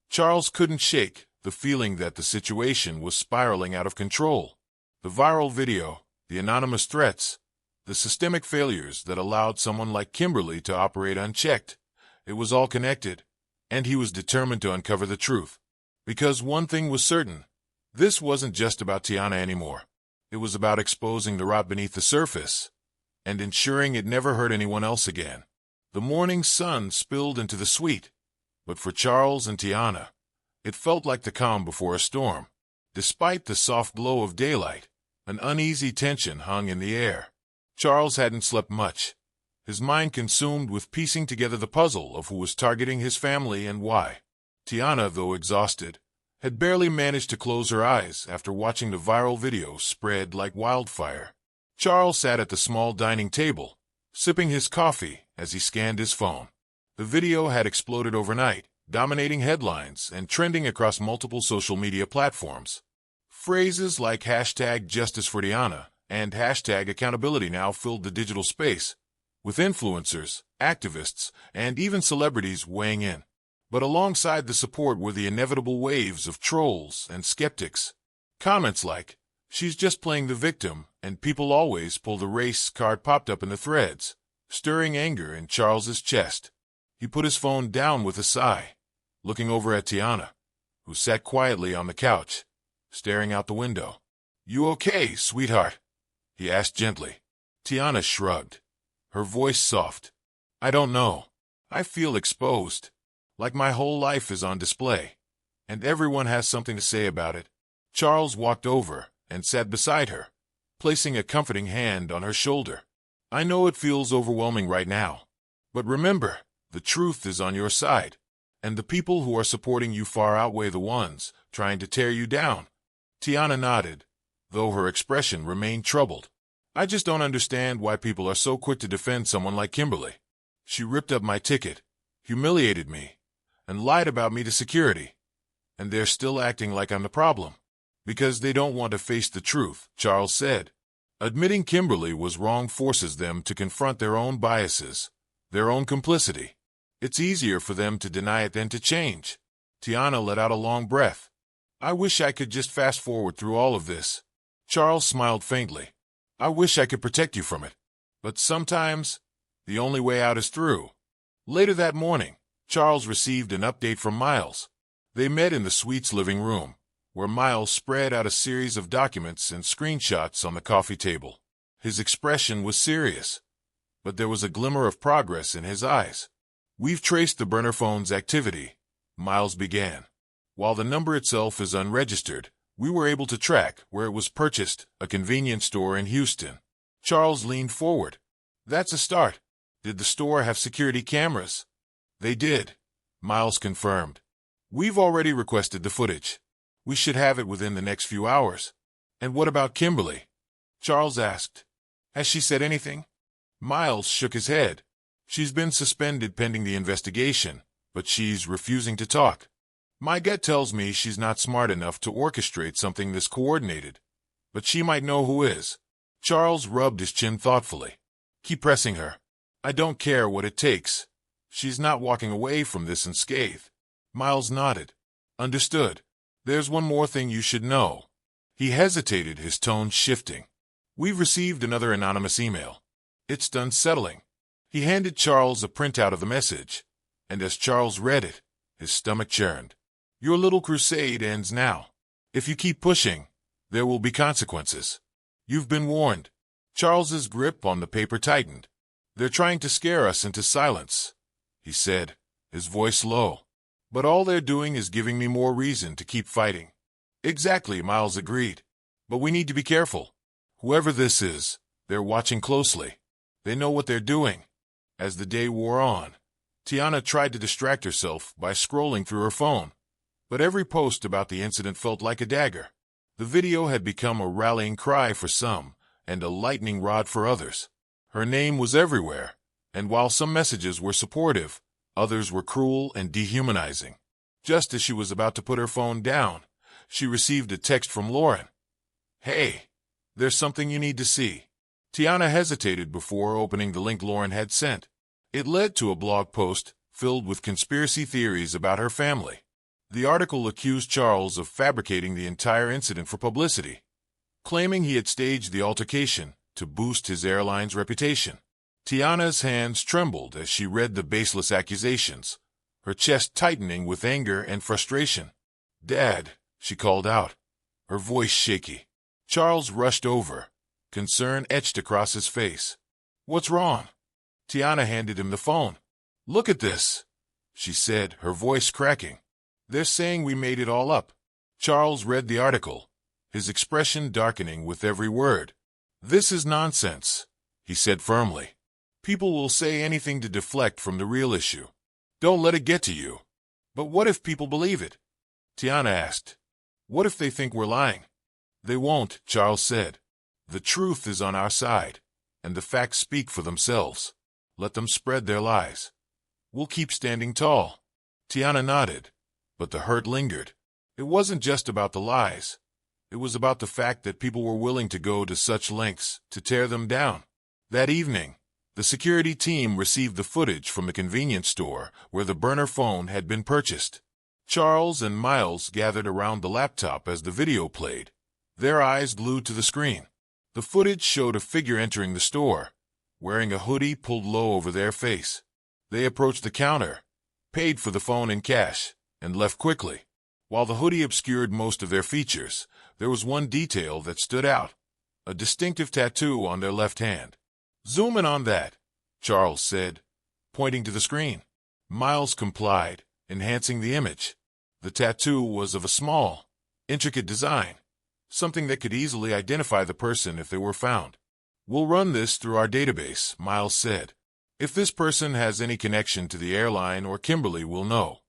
Charles couldn't shake the feeling that the situation was spiraling out of control. The viral video, the anonymous threats, the systemic failures that allowed someone like Kimberly to operate unchecked. It was all connected, and he was determined to uncover the truth. Because one thing was certain, this wasn't just about Tiana anymore. It was about exposing the rot beneath the surface and ensuring it never hurt anyone else again. The morning sun spilled into the suite, but for Charles and Tiana, it felt like the calm before a storm. Despite the soft glow of daylight, an uneasy tension hung in the air. Charles hadn't slept much, his mind consumed with piecing together the puzzle of who was targeting his family and why. Tiana, though exhausted, had barely managed to close her eyes after watching the viral video spread like wildfire. Charles sat at the small dining table, sipping his coffee as he scanned his phone. The video had exploded overnight, dominating headlines and trending across multiple social media platforms. Phrases like #JusticeForTiana and #accountability now filled the digital space, with influencers, activists, and even celebrities weighing in. But alongside the support were the inevitable waves of trolls and skeptics. Comments like, "She's just playing the victim," and "People always pull the race" card popped up in the threads, stirring anger in Charles's chest. He put his phone down with a sigh, looking over at Tiana, who sat quietly on the couch, staring out the window. "You okay, sweetheart?" he asked gently. Tiana shrugged, her voice soft. "I don't know. I feel exposed, like my whole life is on display, and everyone has something to say about it." Charles walked over and sat beside her, placing a comforting hand on her shoulder. "I know it feels overwhelming right now, but remember, the truth is on your side, and the people who are supporting you far outweigh the ones trying to tear you down." Tiana nodded, though her expression remained troubled. "I just don't understand why people are so quick to defend someone like Kimberly. She ripped up my ticket, humiliated me, and lied about me to security. And they're still acting like I'm the problem. Because they don't want to face the truth," Charles said. "Admitting Kimberly was wrong forces them to confront their own biases, their own complicity. It's easier for them to deny it than to change." Tiana let out a long breath. "I wish I could just fast forward through all of this." Charles smiled faintly. "I wish I could protect you from it. But sometimes, the only way out is through." Later that morning, Charles received an update from Miles. They met in the suite's living room, where Miles spread out a series of documents and screenshots on the coffee table. His expression was serious, but there was a glimmer of progress in his eyes. "We've traced the burner phone's activity," Miles began. "While the number itself is unregistered, we were able to track where it was purchased, a convenience store in Houston." Charles leaned forward. "That's a start. Did the store have security cameras?" "They did," Miles confirmed. "We've already requested the footage. We should have it within the next few hours." "And what about Kimberly?" Charles asked. "Has she said anything?" Miles shook his head. "She's been suspended pending the investigation, but she's refusing to talk. My gut tells me she's not smart enough to orchestrate something this coordinated, but she might know who is." Charles rubbed his chin thoughtfully. "Keep pressing her. I don't care what it takes. She's not walking away from this unscathed." Miles nodded. "Understood. There's one more thing you should know." He hesitated, his tone shifting. "We've received another anonymous email. It's unsettling." He handed Charles a printout of the message, and as Charles read it, his stomach churned. "Your little crusade ends now. If you keep pushing, there will be consequences. You've been warned." Charles's grip on the paper tightened. "They're trying to scare us into silence," he said, his voice low. "But all they're doing is giving me more reason to keep fighting." "Exactly," Miles agreed. "But we need to be careful. Whoever this is, they're watching closely. They know what they're doing." As the day wore on, Tiana tried to distract herself by scrolling through her phone. But every post about the incident felt like a dagger. The video had become a rallying cry for some and a lightning rod for others. Her name was everywhere, and while some messages were supportive, others were cruel and dehumanizing. Just as she was about to put her phone down, she received a text from Lauren. "Hey, there's something you need to see." Tiana hesitated before opening the link Lauren had sent. It led to a blog post filled with conspiracy theories about her family. The article accused Charles of fabricating the entire incident for publicity, claiming he had staged the altercation to boost his airline's reputation. Tiana's hands trembled as she read the baseless accusations, her chest tightening with anger and frustration. "Dad," she called out, her voice shaky. Charles rushed over, concern etched across his face. "What's wrong?" Tiana handed him the phone. "Look at this," she said, her voice cracking. "They're saying we made it all up." Charles read the article, his expression darkening with every word. "This is nonsense," he said firmly. "People will say anything to deflect from the real issue. Don't let it get to you." "But what if people believe it?" Tiana asked. "What if they think we're lying?" "They won't," Charles said. "The truth is on our side, and the facts speak for themselves. Let them spread their lies. We'll keep standing tall." Tiana nodded, but the hurt lingered. It wasn't just about the lies. It was about the fact that people were willing to go to such lengths to tear them down. That evening, the security team received the footage from the convenience store where the burner phone had been purchased. Charles and Miles gathered around the laptop as the video played, their eyes glued to the screen. The footage showed a figure entering the store, wearing a hoodie pulled low over their face. They approached the counter, paid for the phone in cash, and left quickly. While the hoodie obscured most of their features, there was one detail that stood out, a distinctive tattoo on their left hand. "Zoom in on that," Charles said, pointing to the screen. Miles complied, enhancing the image. The tattoo was of a small, intricate design, something that could easily identify the person if they were found. "We'll run this through our database," Miles said. "If this person has any connection to the airline or Kimberly, we'll know."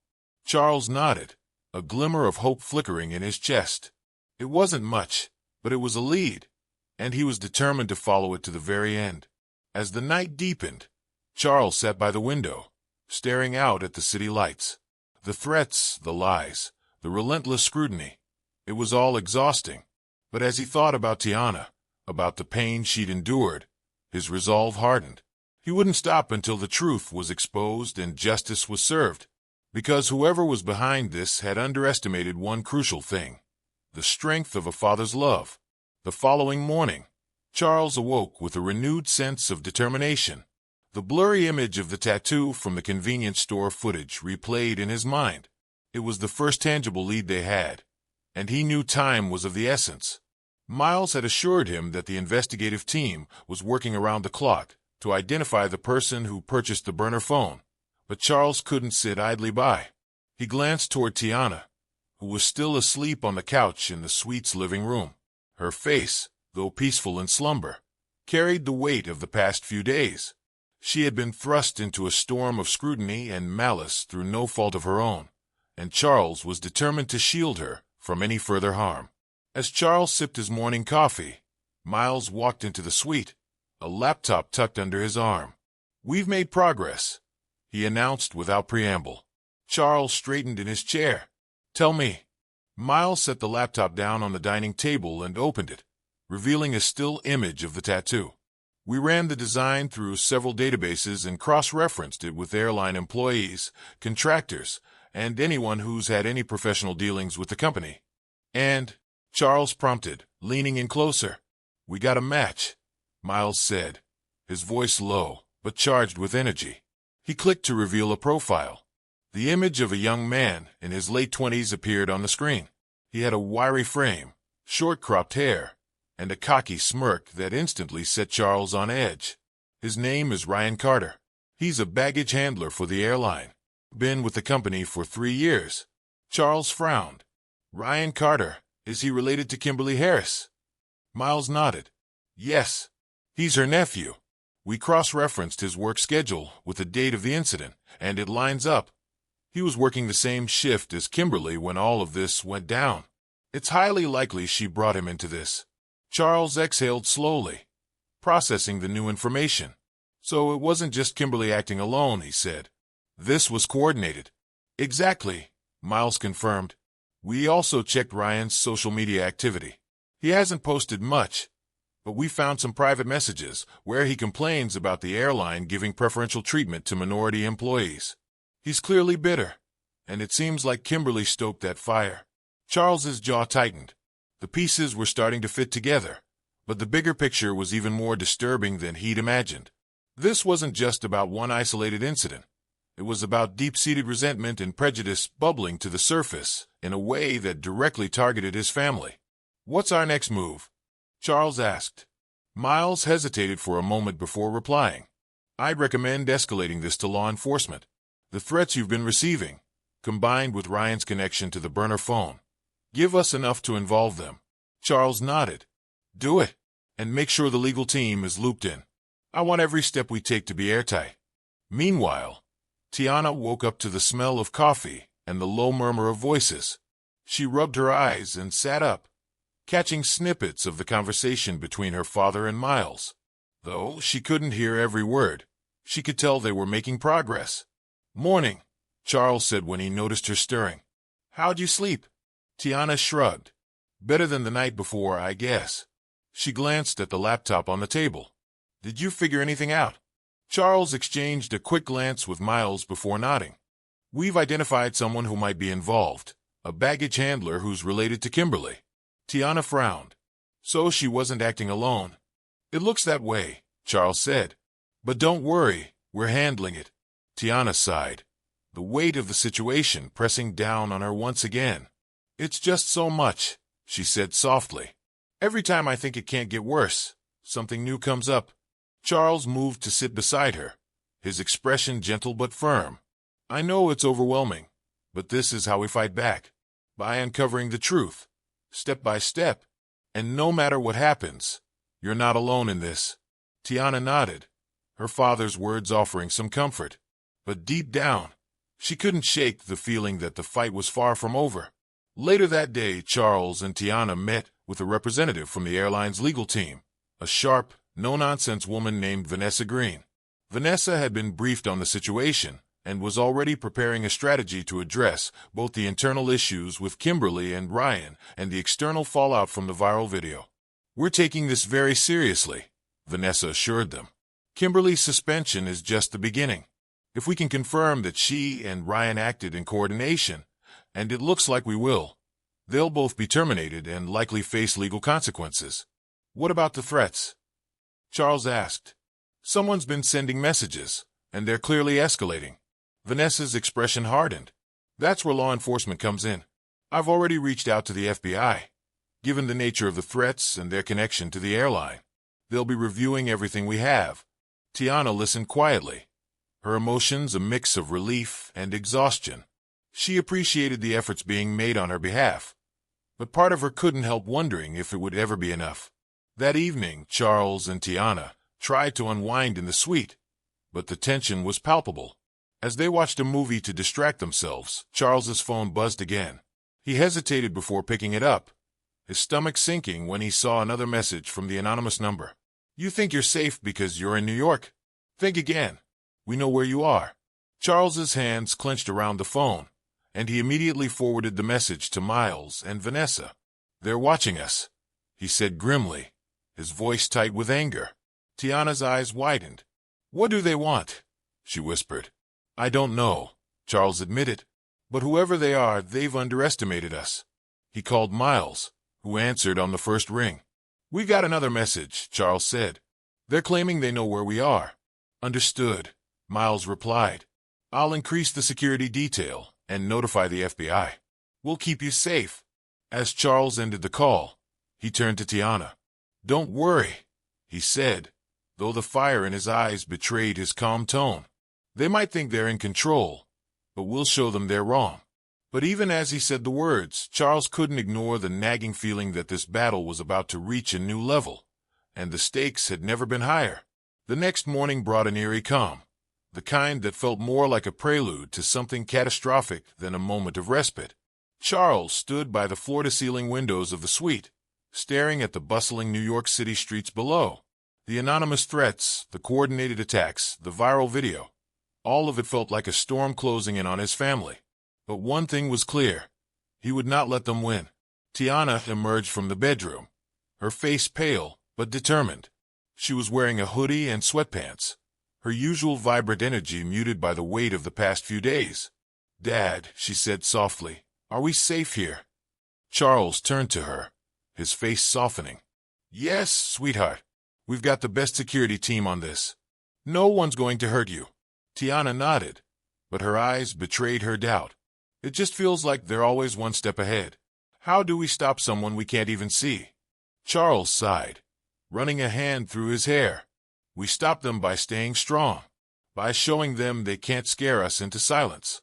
Charles nodded, a glimmer of hope flickering in his chest. It wasn't much, but it was a lead, and he was determined to follow it to the very end. As the night deepened, Charles sat by the window, staring out at the city lights. The threats, the lies, the relentless scrutiny. It was all exhausting. But as he thought about Tiana, about the pain she'd endured, his resolve hardened. He wouldn't stop until the truth was exposed and justice was served. Because whoever was behind this had underestimated one crucial thing: the strength of a father's love. The following morning, Charles awoke with a renewed sense of determination. The blurry image of the tattoo from the convenience store footage replayed in his mind. It was the first tangible lead they had, and he knew time was of the essence. Miles had assured him that the investigative team was working around the clock to identify the person who purchased the burner phone, but Charles couldn't sit idly by. He glanced toward Tiana, who was still asleep on the couch in the suite's living room. Her face, though peaceful in slumber, carried the weight of the past few days. She had been thrust into a storm of scrutiny and malice through no fault of her own, and Charles was determined to shield her from any further harm. As Charles sipped his morning coffee, Miles walked into the suite, a laptop tucked under his arm. "We've made progress," he announced without preamble. Charles straightened in his chair. "Tell me." Miles set the laptop down on the dining table and opened it, revealing a still image of the tattoo. "We ran the design through several databases and cross-referenced it with airline employees, contractors, and anyone who's had any professional dealings with the company. And," Charles prompted, leaning in closer. "We got a match," Miles said, his voice low but charged with energy. He clicked to reveal a profile. The image of a young man in his late 20s appeared on the screen. He had a wiry frame, short cropped hair, and a cocky smirk that instantly set Charles on edge. His name is Ryan Carter. He's a baggage handler for the airline. Been with the company for 3 years. Charles frowned. Ryan Carter, is he related to Kimberly Harris? Miles nodded. Yes. He's her nephew. We cross-referenced his work schedule with the date of the incident, and it lines up. He was working the same shift as Kimberly when all of this went down. It's highly likely she brought him into this. Charles exhaled slowly, processing the new information. So it wasn't just Kimberly acting alone, he said. This was coordinated. Exactly, Miles confirmed. We also checked Ryan's social media activity. He hasn't posted much, but we found some private messages where he complains about the airline giving preferential treatment to minority employees. He's clearly bitter, and it seems like Kimberly stoked that fire. Charles's jaw tightened. The pieces were starting to fit together, but the bigger picture was even more disturbing than he'd imagined. This wasn't just about one isolated incident. It was about deep-seated resentment and prejudice bubbling to the surface in a way that directly targeted his family. What's our next move? Charles asked. Miles hesitated for a moment before replying. I'd recommend escalating this to law enforcement. The threats you've been receiving, combined with Ryan's connection to the burner phone, give us enough to involve them. Charles nodded. Do it, and make sure the legal team is looped in. I want every step we take to be airtight. Meanwhile, Tiana woke up to the smell of coffee and the low murmur of voices. She rubbed her eyes and sat up, catching snippets of the conversation between her father and Miles. Though she couldn't hear every word, she could tell they were making progress. Morning, Charles said when he noticed her stirring. How'd you sleep? Tiana shrugged. Better than the night before, I guess. She glanced at the laptop on the table. Did you figure anything out? Charles exchanged a quick glance with Miles before nodding. We've identified someone who might be involved, a baggage handler who's related to Kimberly. Tiana frowned. So she wasn't acting alone. It looks that way, Charles said. But don't worry, we're handling it. Tiana sighed, the weight of the situation pressing down on her once again. It's just so much, she said softly. Every time I think it can't get worse, something new comes up. Charles moved to sit beside her, his expression gentle but firm. I know it's overwhelming, but this is how we fight back. By uncovering the truth, step by step. And no matter what happens, you're not alone in this. Tiana nodded, her father's words offering some comfort. But deep down, she couldn't shake the feeling that the fight was far from over. Later that day, Charles and Tiana met with a representative from the airline's legal team, a sharp, no-nonsense woman named Vanessa Green. Vanessa had been briefed on the situation and was already preparing a strategy to address both the internal issues with Kimberly and Ryan and the external fallout from the viral video. We're taking this very seriously, Vanessa assured them. Kimberly's suspension is just the beginning. If we can confirm that she and Ryan acted in coordination, and it looks like we will, they'll both be terminated and likely face legal consequences. What about the threats? Charles asked. Someone's been sending messages, and they're clearly escalating. Vanessa's expression hardened. That's where law enforcement comes in. I've already reached out to the FBI. Given the nature of the threats and their connection to the airline, they'll be reviewing everything we have. Tiana listened quietly, her emotions a mix of relief and exhaustion. She appreciated the efforts being made on her behalf, but part of her couldn't help wondering if it would ever be enough. That evening, Charles and Tiana tried to unwind in the suite, but the tension was palpable. As they watched a movie to distract themselves, Charles's phone buzzed again. He hesitated before picking it up, his stomach sinking when he saw another message from the anonymous number. You think you're safe because you're in New York? Think again. We know where you are. Charles's hands clenched around the phone, and he immediately forwarded the message to Miles and Vanessa. They're watching us, he said grimly, his voice tight with anger. Tiana's eyes widened. What do they want? She whispered. I don't know, Charles admitted. But whoever they are, they've underestimated us. He called Miles, who answered on the first ring. We got another message, Charles said. They're claiming they know where we are. Understood, Miles replied. I'll increase the security detail and notify the FBI. We'll keep you safe. As Charles ended the call, he turned to Tiana. "Don't worry," he said, though the fire in his eyes betrayed his calm tone. "They might think they're in control, but we'll show them they're wrong." But even as he said the words, Charles couldn't ignore the nagging feeling that this battle was about to reach a new level, and the stakes had never been higher. The next morning brought an eerie calm, the kind that felt more like a prelude to something catastrophic than a moment of respite. Charles stood by the floor-to-ceiling windows of the suite, staring at the bustling New York City streets below. The anonymous threats, the coordinated attacks, the viral video, all of it felt like a storm closing in on his family. But one thing was clear. He would not let them win. Tiana emerged from the bedroom, her face pale but determined. She was wearing a hoodie and sweatpants, her usual vibrant energy muted by the weight of the past few days. "Dad," she said softly, "are we safe here?" Charles turned to her, his face softening. "Yes, sweetheart. We've got the best security team on this. No one's going to hurt you." Tiana nodded, but her eyes betrayed her doubt. "It just feels like they're always one step ahead. How do we stop someone we can't even see?" Charles sighed, running a hand through his hair. "We stop them by staying strong, by showing them they can't scare us into silence."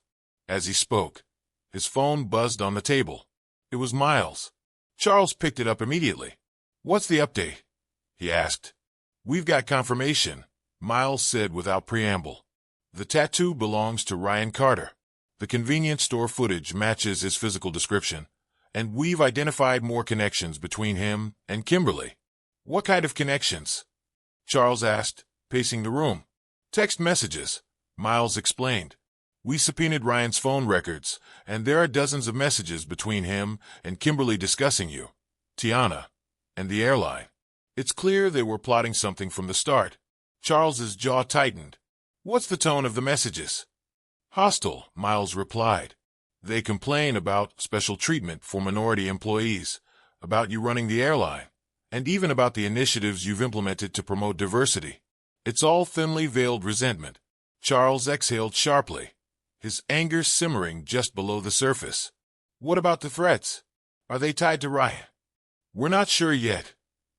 As he spoke, his phone buzzed on the table. It was Miles. Charles picked it up immediately. "What's the update?" he asked. "We've got confirmation," Miles said without preamble. "The tattoo belongs to Ryan Carter. The convenience store footage matches his physical description, and we've identified more connections between him and Kimberly." "What kind of connections?" Charles asked, pacing the room. "Text messages," Miles explained. "We subpoenaed Ryan's phone records, and there are dozens of messages between him and Kimberly discussing you, Tiana, and the airline. It's clear they were plotting something from the start." Charles's jaw tightened. "What's the tone of the messages?" "Hostile," Miles replied. "They complain about special treatment for minority employees, about you running the airline, and even about the initiatives you've implemented to promote diversity. It's all thinly veiled resentment." Charles exhaled sharply, his anger simmering just below the surface. "What about the threats? Are they tied to Ryan?" "We're not sure yet,"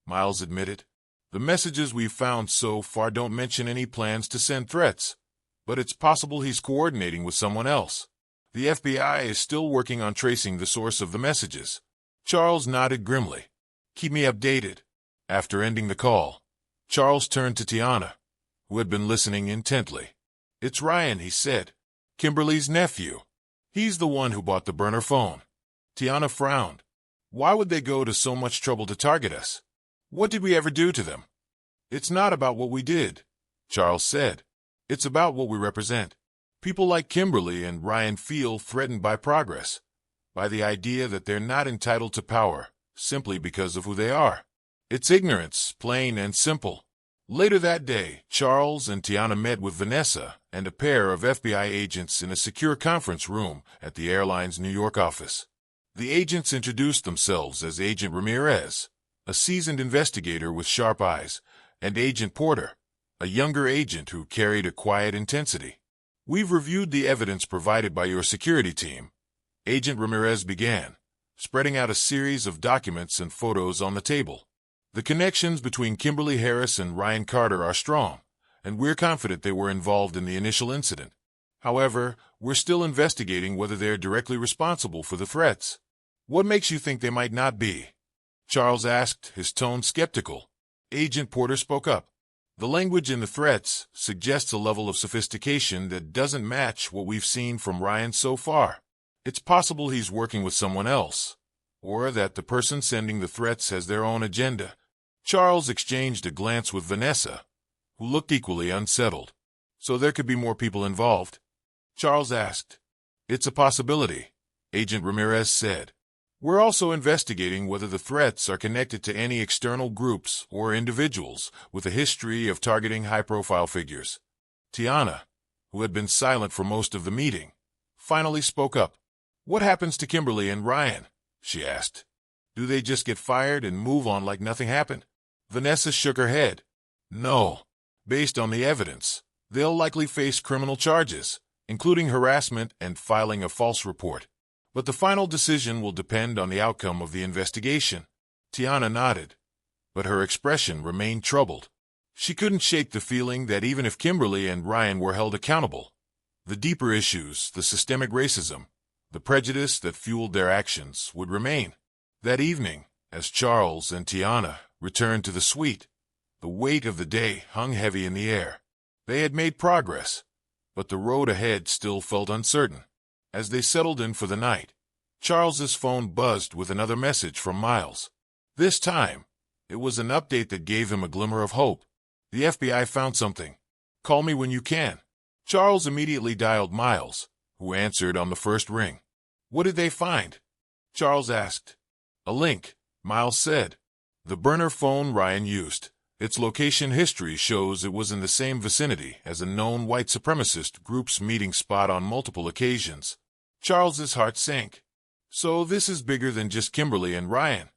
Miles admitted. "The messages we've found so far don't mention any plans to send threats, but it's possible he's coordinating with someone else. The FBI is still working on tracing the source of the messages." Charles nodded grimly. "Keep me updated." After ending the call, Charles turned to Tiana, who had been listening intently. "It's Ryan," he said. "Kimberly's nephew. He's the one who bought the burner phone." Tiana frowned. "Why would they go to so much trouble to target us? What did we ever do to them?" "It's not about what we did," Charles said. "It's about what we represent. People like Kimberly and Ryan feel threatened by progress, by the idea that they're not entitled to power simply because of who they are. It's ignorance, plain and simple." Later that day, Charles and Tiana met with Vanessa and a pair of FBI agents in a secure conference room at the airline's New York office. The agents introduced themselves as Agent Ramirez, a seasoned investigator with sharp eyes, and Agent Porter, a younger agent who carried a quiet intensity. "We've reviewed the evidence provided by your security team," Agent Ramirez began, spreading out a series of documents and photos on the table. "The connections between Kimberly Harris and Ryan Carter are strong, and we're confident they were involved in the initial incident. However, we're still investigating whether they're directly responsible for the threats." "What makes you think they might not be?" Charles asked, his tone skeptical. Agent Porter spoke up. "The language in the threats suggests a level of sophistication that doesn't match what we've seen from Ryan so far. It's possible he's working with someone else, or that the person sending the threats has their own agenda." Charles exchanged a glance with Vanessa, who looked equally unsettled. "So there could be more people involved?" Charles asked. "It's a possibility," Agent Ramirez said. "We're also investigating whether the threats are connected to any external groups or individuals with a history of targeting high-profile figures." Tiana, who had been silent for most of the meeting, finally spoke up. "What happens to Kimberly and Ryan?" she asked. "Do they just get fired and move on like nothing happened?" Vanessa shook her head. "No. Based on the evidence, they'll likely face criminal charges, including harassment and filing a false report. But the final decision will depend on the outcome of the investigation." Tiana nodded. but her expression remained troubled. She couldn't shake the feeling that even if Kimberly and Ryan were held accountable, the deeper issues, the systemic racism, the prejudice that fueled their actions would remain. That evening, as Charles and Tiana returned to the suite, the weight of the day hung heavy in the air. They had made progress, but the road ahead still felt uncertain. As they settled in for the night, Charles's phone buzzed with another message from Miles. This time, it was an update that gave him a glimmer of hope. The FBI found something. Call me when you can. Charles immediately dialed Miles, who answered on the first ring. What did they find? Charles asked. A link, Miles said. The burner phone Ryan used. Its location history shows it was in the same vicinity as a known white supremacist group's meeting spot on multiple occasions. Charles's heart sank. So this is bigger than just Kimberly and Ryan.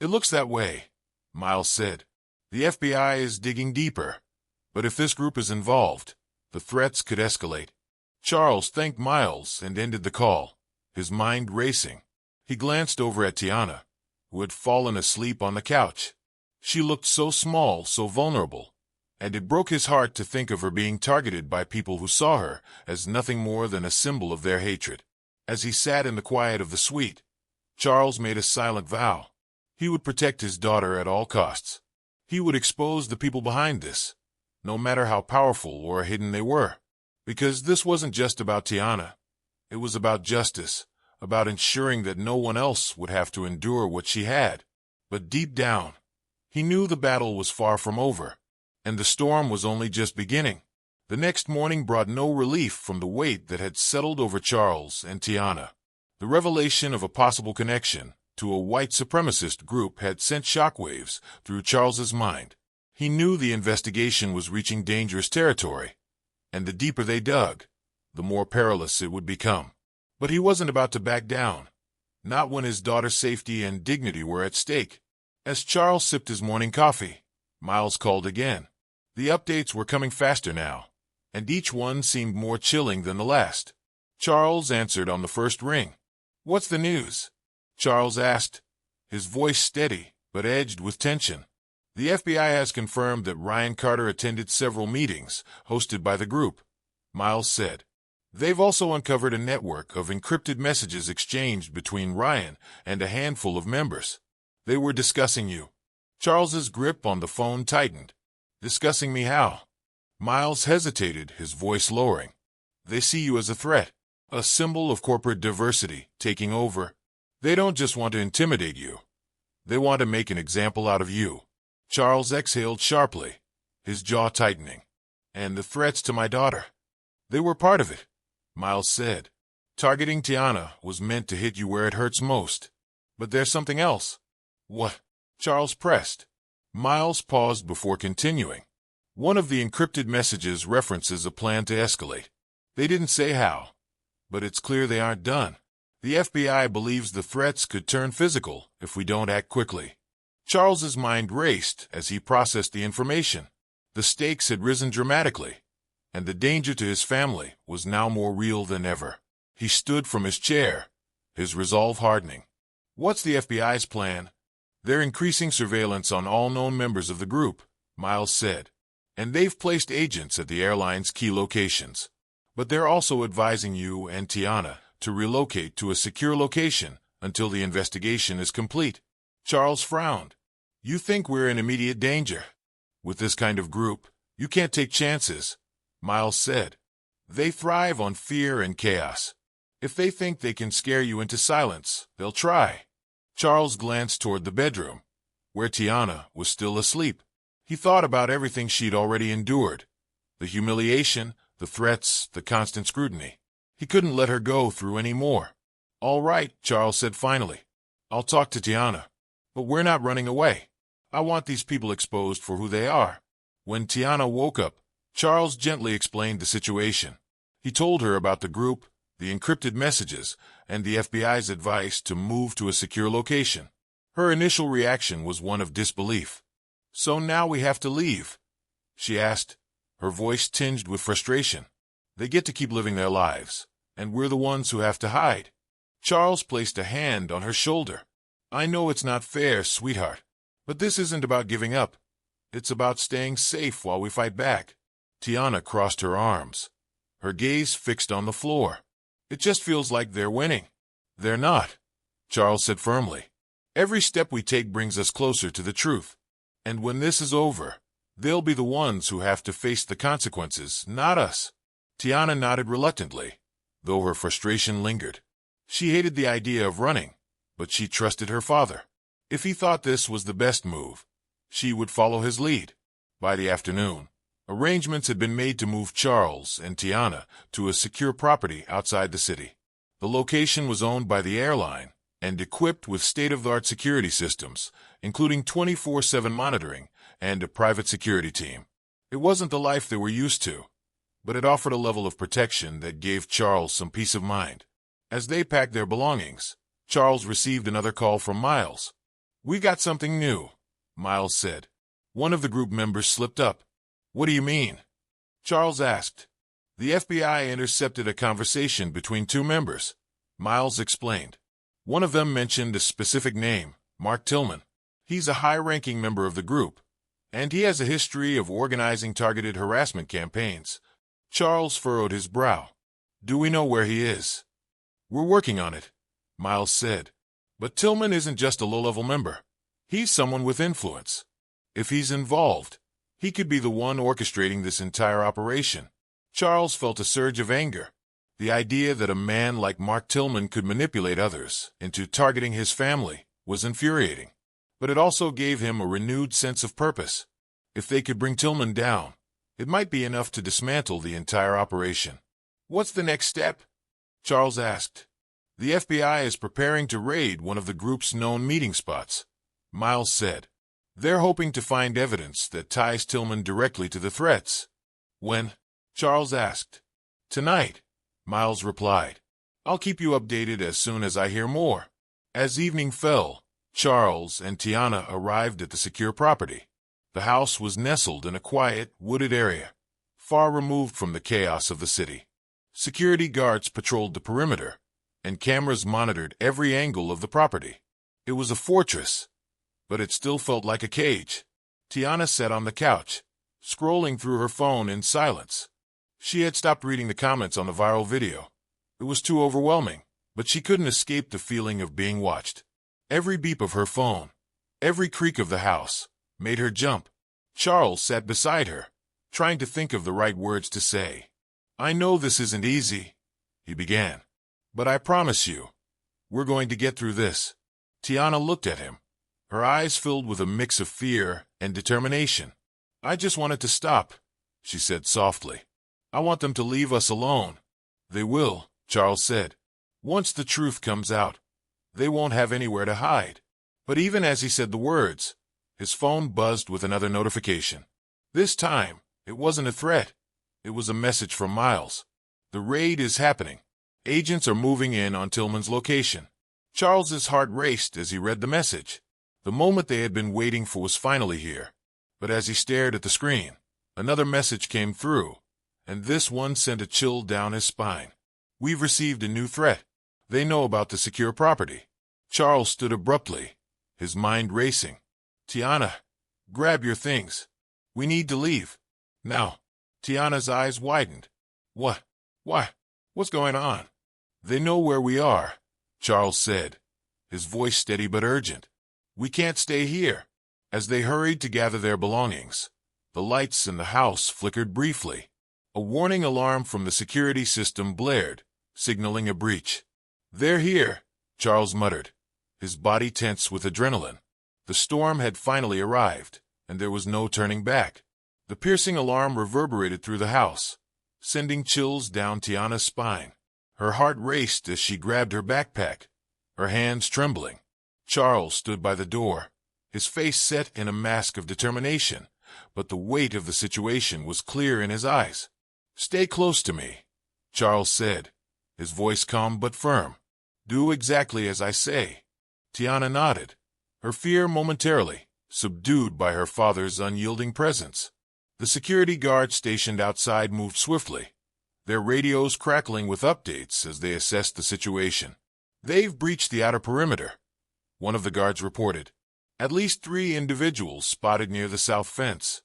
It looks that way, Miles said. The FBI is digging deeper. But if this group is involved, the threats could escalate. Charles thanked Miles and ended the call, his mind racing. He glanced over at Tiana, who had fallen asleep on the couch. She looked so small, so vulnerable, and it broke his heart to think of her being targeted by people who saw her as nothing more than a symbol of their hatred. As he sat in the quiet of the suite, Charles made a silent vow. He would protect his daughter at all costs. He would expose the people behind this, no matter how powerful or hidden they were. Because this wasn't just about Tiana. It was about justice, about ensuring that no one else would have to endure what she had. But deep down, he knew the battle was far from over, and the storm was only just beginning. The next morning brought no relief from the weight that had settled over Charles and Tiana. The revelation of a possible connection to a white supremacist group had sent shockwaves through Charles's mind. He knew the investigation was reaching dangerous territory, and the deeper they dug, the more perilous it would become. But he wasn't about to back down, not when his daughter's safety and dignity were at stake. As Charles sipped his morning coffee, Miles called again. The updates were coming faster now, and each one seemed more chilling than the last. Charles answered on the first ring. What's the news? Charles asked, his voice steady but edged with tension. The FBI has confirmed that Ryan Carter attended several meetings hosted by the group, Miles said. They've also uncovered a network of encrypted messages exchanged between Ryan and a handful of members. They were discussing you. Charles's grip on the phone tightened. Discussing me how? Miles hesitated, his voice lowering. They see you as a threat, a symbol of corporate diversity taking over. They don't just want to intimidate you. They want to make an example out of you. Charles exhaled sharply, his jaw tightening. And the threats to my daughter? They were part of it, Miles said. Targeting Tiana was meant to hit you where it hurts most. But there's something else. What? Charles pressed. Miles paused before continuing. One of the encrypted messages references a plan to escalate. They didn't say how, but it's clear they aren't done. The FBI believes the threats could turn physical if we don't act quickly. Charles's mind raced as he processed the information. The stakes had risen dramatically, and the danger to his family was now more real than ever. He stood from his chair, his resolve hardening. What's the FBI's plan? They're increasing surveillance on all known members of the group, Miles said. And they've placed agents at the airline's key locations. But they're also advising you and Tiana to relocate to a secure location until the investigation is complete. Charles frowned. You think we're in immediate danger? With this kind of group, you can't take chances, Miles said. They thrive on fear and chaos. If they think they can scare you into silence, they'll try. Charles glanced toward the bedroom, where Tiana was still asleep. He thought about everything she'd already endured. The humiliation, the threats, the constant scrutiny. He couldn't let her go through any more. All right, Charles said finally. I'll talk to Tiana. But we're not running away. I want these people exposed for who they are. When Tiana woke up, Charles gently explained the situation. He told her about the group, the encrypted messages, and the FBI's advice to move to a secure location. Her initial reaction was one of disbelief. So now we have to leave? She asked, her voice tinged with frustration. They get to keep living their lives, and we're the ones who have to hide. Charles placed a hand on her shoulder. I know it's not fair, sweetheart. But this isn't about giving up. It's about staying safe while we fight back. Tiana crossed her arms, her gaze fixed on the floor. It just feels like they're winning. They're not, Charles said firmly. Every step we take brings us closer to the truth. And when this is over, they'll be the ones who have to face the consequences, not us. Tiana nodded reluctantly, though her frustration lingered. She hated the idea of running, but she trusted her father. If he thought this was the best move, she would follow his lead. By the afternoon, arrangements had been made to move Charles and Tiana to a secure property outside the city. The location was owned by the airline and equipped with state-of-the-art security systems, including 24/7 monitoring and a private security team. It wasn't the life they were used to, but it offered a level of protection that gave Charles some peace of mind. As they packed their belongings, Charles received another call from Miles. "We got something new," Miles said. One of the group members slipped up. "What do you mean?" Charles asked. "The FBI intercepted a conversation between two members," Miles explained. One of them mentioned a specific name, Mark Tillman. He's a high-ranking member of the group, and he has a history of organizing targeted harassment campaigns. Charles furrowed his brow. "Do we know where he is?" "We're working on it," Miles said. "But Tillman isn't just a low-level member. He's someone with influence. If he's involved, he could be the one orchestrating this entire operation." Charles felt a surge of anger. The idea that a man like Mark Tillman could manipulate others into targeting his family was infuriating. But it also gave him a renewed sense of purpose. If they could bring Tillman down, it might be enough to dismantle the entire operation. "What's the next step?" Charles asked. "The FBI is preparing to raid one of the group's known meeting spots," Miles said. "They're hoping to find evidence that ties Tillman directly to the threats." "When?" Charles asked. "Tonight," Miles replied. "I'll keep you updated as soon as I hear more." As evening fell, Charles and Tiana arrived at the secure property. The house was nestled in a quiet, wooded area, far removed from the chaos of the city. Security guards patrolled the perimeter, and cameras monitored every angle of the property. It was a fortress, but it still felt like a cage. Tiana sat on the couch, scrolling through her phone in silence. She had stopped reading the comments on the viral video. It was too overwhelming, but she couldn't escape the feeling of being watched. Every beep of her phone, every creak of the house, made her jump. Charles sat beside her, trying to think of the right words to say. "I know this isn't easy," he began, "but I promise you, we're going to get through this." Tiana looked at him, her eyes filled with a mix of fear and determination. "I just want it to stop," she said softly. "I want them to leave us alone." "They will," Charles said. "Once the truth comes out, they won't have anywhere to hide." But even as he said the words, his phone buzzed with another notification. This time, it wasn't a threat. It was a message from Miles. "The raid is happening. Agents are moving in on Tillman's location." Charles's heart raced as he read the message. The moment they had been waiting for was finally here. But as he stared at the screen, another message came through, and this one sent a chill down his spine. "We've received a new threat. They know about the secure property." Charles stood abruptly, his mind racing. "Tiana, grab your things. We need to leave. Now." Tiana's eyes widened. "What? Why? What's going on?" "They know where we are," Charles said, his voice steady but urgent. "We can't stay here." As they hurried to gather their belongings, the lights in the house flickered briefly. A warning alarm from the security system blared, signaling a breach. "They're here," Charles muttered, his body tense with adrenaline. The storm had finally arrived, and there was no turning back. The piercing alarm reverberated through the house, sending chills down Tiana's spine. Her heart raced as she grabbed her backpack, her hands trembling. Charles stood by the door, his face set in a mask of determination, but the weight of the situation was clear in his eyes. "Stay close to me," Charles said, his voice calm but firm. "Do exactly as I say." Tiana nodded, her fear momentarily subdued by her father's unyielding presence. The security guards stationed outside moved swiftly, their radios crackling with updates as they assessed the situation. "They've breached the outer perimeter," one of the guards reported. At least 3 individuals spotted near the south fence.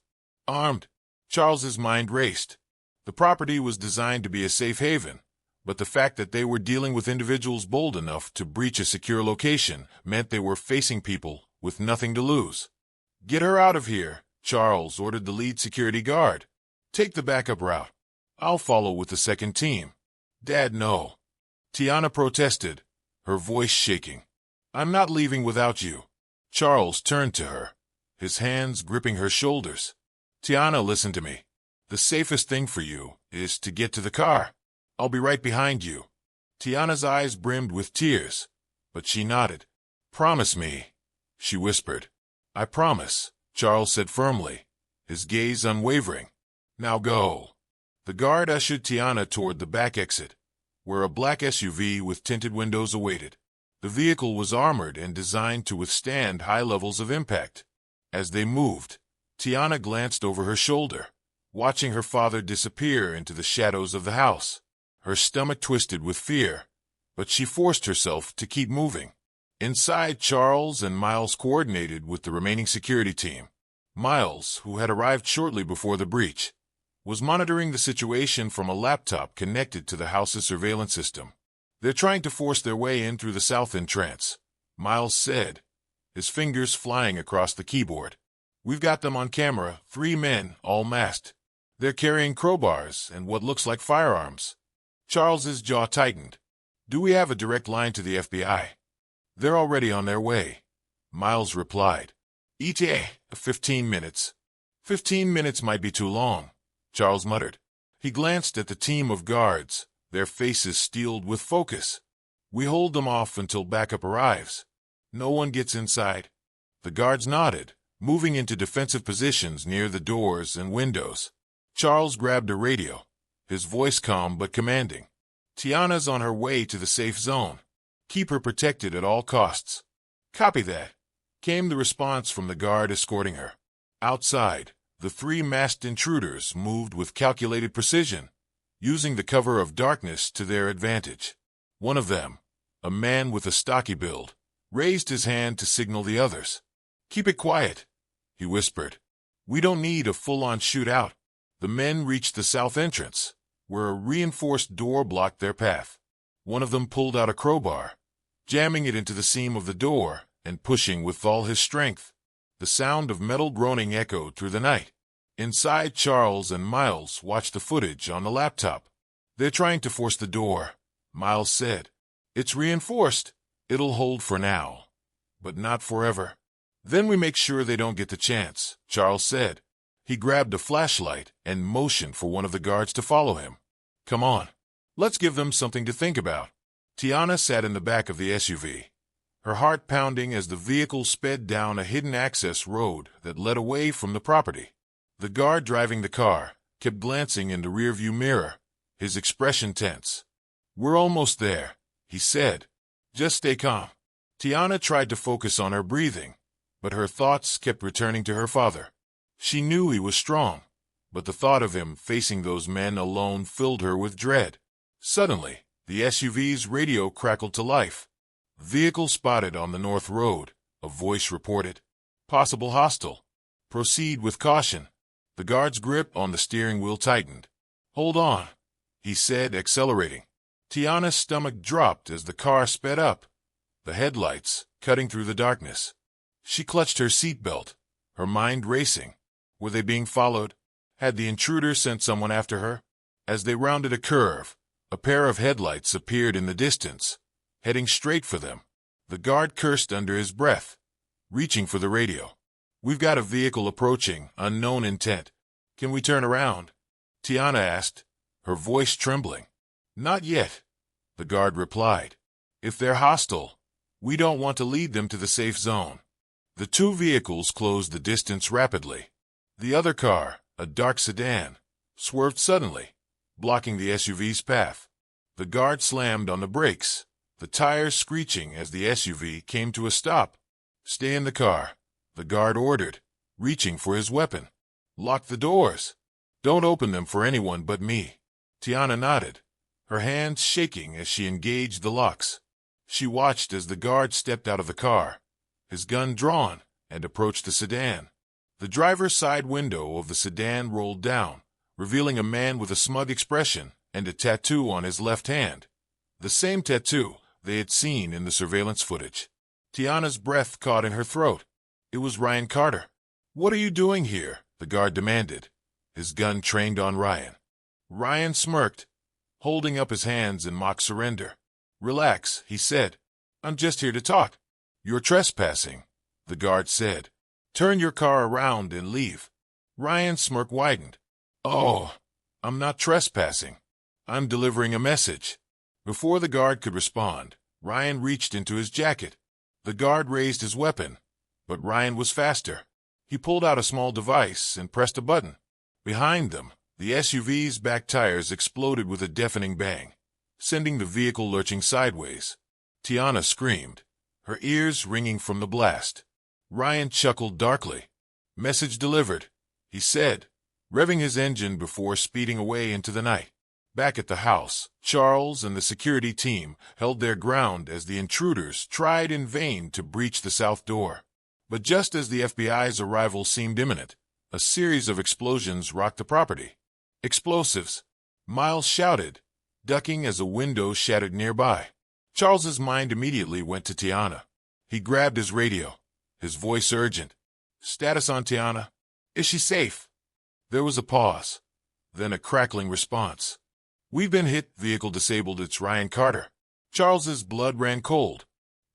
Armed. Charles's mind raced. The property was designed to be a safe haven, but the fact that they were dealing with individuals bold enough to breach a secure location meant they were facing people with nothing to lose. "Get her out of here," Charles ordered the lead security guard. "Take the backup route. I'll follow with the second team." "Dad, no." Tiana protested, her voice shaking. "I'm not leaving without you." Charles turned to her, his hands gripping her shoulders. "Tiana, listen to me. The safest thing for you is to get to the car. I'll be right behind you." Tiana's eyes brimmed with tears, but she nodded. "Promise me," she whispered. "I promise," Charles said firmly, his gaze unwavering. "Now go." The guard ushered Tiana toward the back exit, where a black SUV with tinted windows awaited. The vehicle was armored and designed to withstand high levels of impact. As they moved, Tiana glanced over her shoulder, watching her father disappear into the shadows of the house. Her stomach twisted with fear, but she forced herself to keep moving. Inside, Charles and Miles coordinated with the remaining security team. Miles, who had arrived shortly before the breach, was monitoring the situation from a laptop connected to the house's surveillance system. "They're trying to force their way in through the south entrance," Miles said, his fingers flying across the keyboard. "We've got them on camera, 3 men, all masked. They're carrying crowbars and what looks like firearms." Charles's jaw tightened. "Do we have a direct line to the FBI?" "They're already on their way," Miles replied. "ETA, 15 minutes. 15 minutes might be too long," Charles muttered. He glanced at the team of guards, their faces steeled with focus. "We hold them off until backup arrives. No one gets inside." The guards nodded, moving into defensive positions near the doors and windows. Charles grabbed a radio, his voice calm but commanding. "Tiana's on her way to the safe zone. Keep her protected at all costs." "Copy that," came the response from the guard escorting her. Outside, the 3 masked intruders moved with calculated precision, using the cover of darkness to their advantage. One of them, a man with a stocky build, raised his hand to signal the others. "Keep it quiet," he whispered. "We don't need a full-on shootout." The men reached the south entrance, where a reinforced door blocked their path. One of them pulled out a crowbar, jamming it into the seam of the door and pushing with all his strength. The sound of metal groaning echoed through the night. Inside, Charles and Miles watched the footage on the laptop. "They're trying to force the door," Miles said. "It's reinforced. It'll hold for now, but not forever. Then we make sure they don't get the chance," Charles said. He grabbed a flashlight and motioned for one of the guards to follow him. "Come on. Let's give them something to think about." Tiana sat in the back of the SUV, her heart pounding as the vehicle sped down a hidden access road that led away from the property. The guard driving the car kept glancing in the rearview mirror, his expression tense. "We're almost there," he said. "Just stay calm." Tiana tried to focus on her breathing, but her thoughts kept returning to her father. She knew he was strong, but the thought of him facing those men alone filled her with dread. Suddenly, the SUV's radio crackled to life. "Vehicle spotted on the north road," a voice reported. "Possible hostile. Proceed with caution." The guard's grip on the steering wheel tightened. "Hold on," he said, accelerating. Tiana's stomach dropped as the car sped up, the headlights cutting through the darkness. She clutched her seatbelt, her mind racing. Were they being followed? Had the intruder sent someone after her? As they rounded a curve, a pair of headlights appeared in the distance, heading straight for them. The guard cursed under his breath, reaching for the radio. "We've got a vehicle approaching, unknown intent. Can we turn around?" Tiana asked, her voice trembling. "Not yet," the guard replied. "If they're hostile, we don't want to lead them to the safe zone." The 2 vehicles closed the distance rapidly. The other car, a dark sedan, swerved suddenly, blocking the SUV's path. The guard slammed on the brakes, the tires screeching as the SUV came to a stop. "Stay in the car," the guard ordered, reaching for his weapon. "Lock the doors. Don't open them for anyone but me." Tiana nodded, her hands shaking as she engaged the locks. She watched as the guard stepped out of the car, his gun drawn and approached the sedan. The driver's side window of the sedan rolled down, revealing a man with a smug expression and a tattoo on his left hand. The same tattoo they had seen in the surveillance footage. Tiana's breath caught in her throat. It was Ryan Carter. "What are you doing here?" the guard demanded, his gun trained on Ryan. Ryan smirked, holding up his hands in mock surrender. "Relax," he said. "I'm just here to talk." "You're trespassing," the guard said. "Turn your car around and leave." Ryan's smirk widened. "Oh, I'm not trespassing. I'm delivering a message." Before the guard could respond, Ryan reached into his jacket. The guard raised his weapon, but Ryan was faster. He pulled out a small device and pressed a button. Behind them, the SUV's back tires exploded with a deafening bang, sending the vehicle lurching sideways. Tiana screamed, her ears ringing from the blast. Ryan chuckled darkly. "Message delivered," he said, revving his engine before speeding away into the night. Back at the house, Charles and the security team held their ground as the intruders tried in vain to breach the south door. But just as the FBI's arrival seemed imminent, a series of explosions rocked the property. "Explosives!" Miles shouted, ducking as a window shattered nearby. Charles's mind immediately went to Tiana. He grabbed his radio, his voice urgent. "Status on Tiana? Is she safe?" There was a pause, then a crackling response. "We've been hit, vehicle disabled, it's Ryan Carter." Charles's blood ran cold.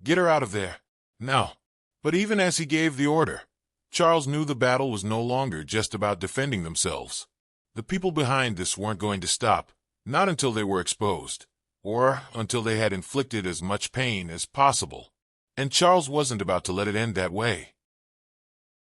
"Get her out of there. Now." But even as he gave the order, Charles knew the battle was no longer just about defending themselves. The people behind this weren't going to stop, not until they were exposed, or until they had inflicted as much pain as possible. And Charles wasn't about to let it end that way.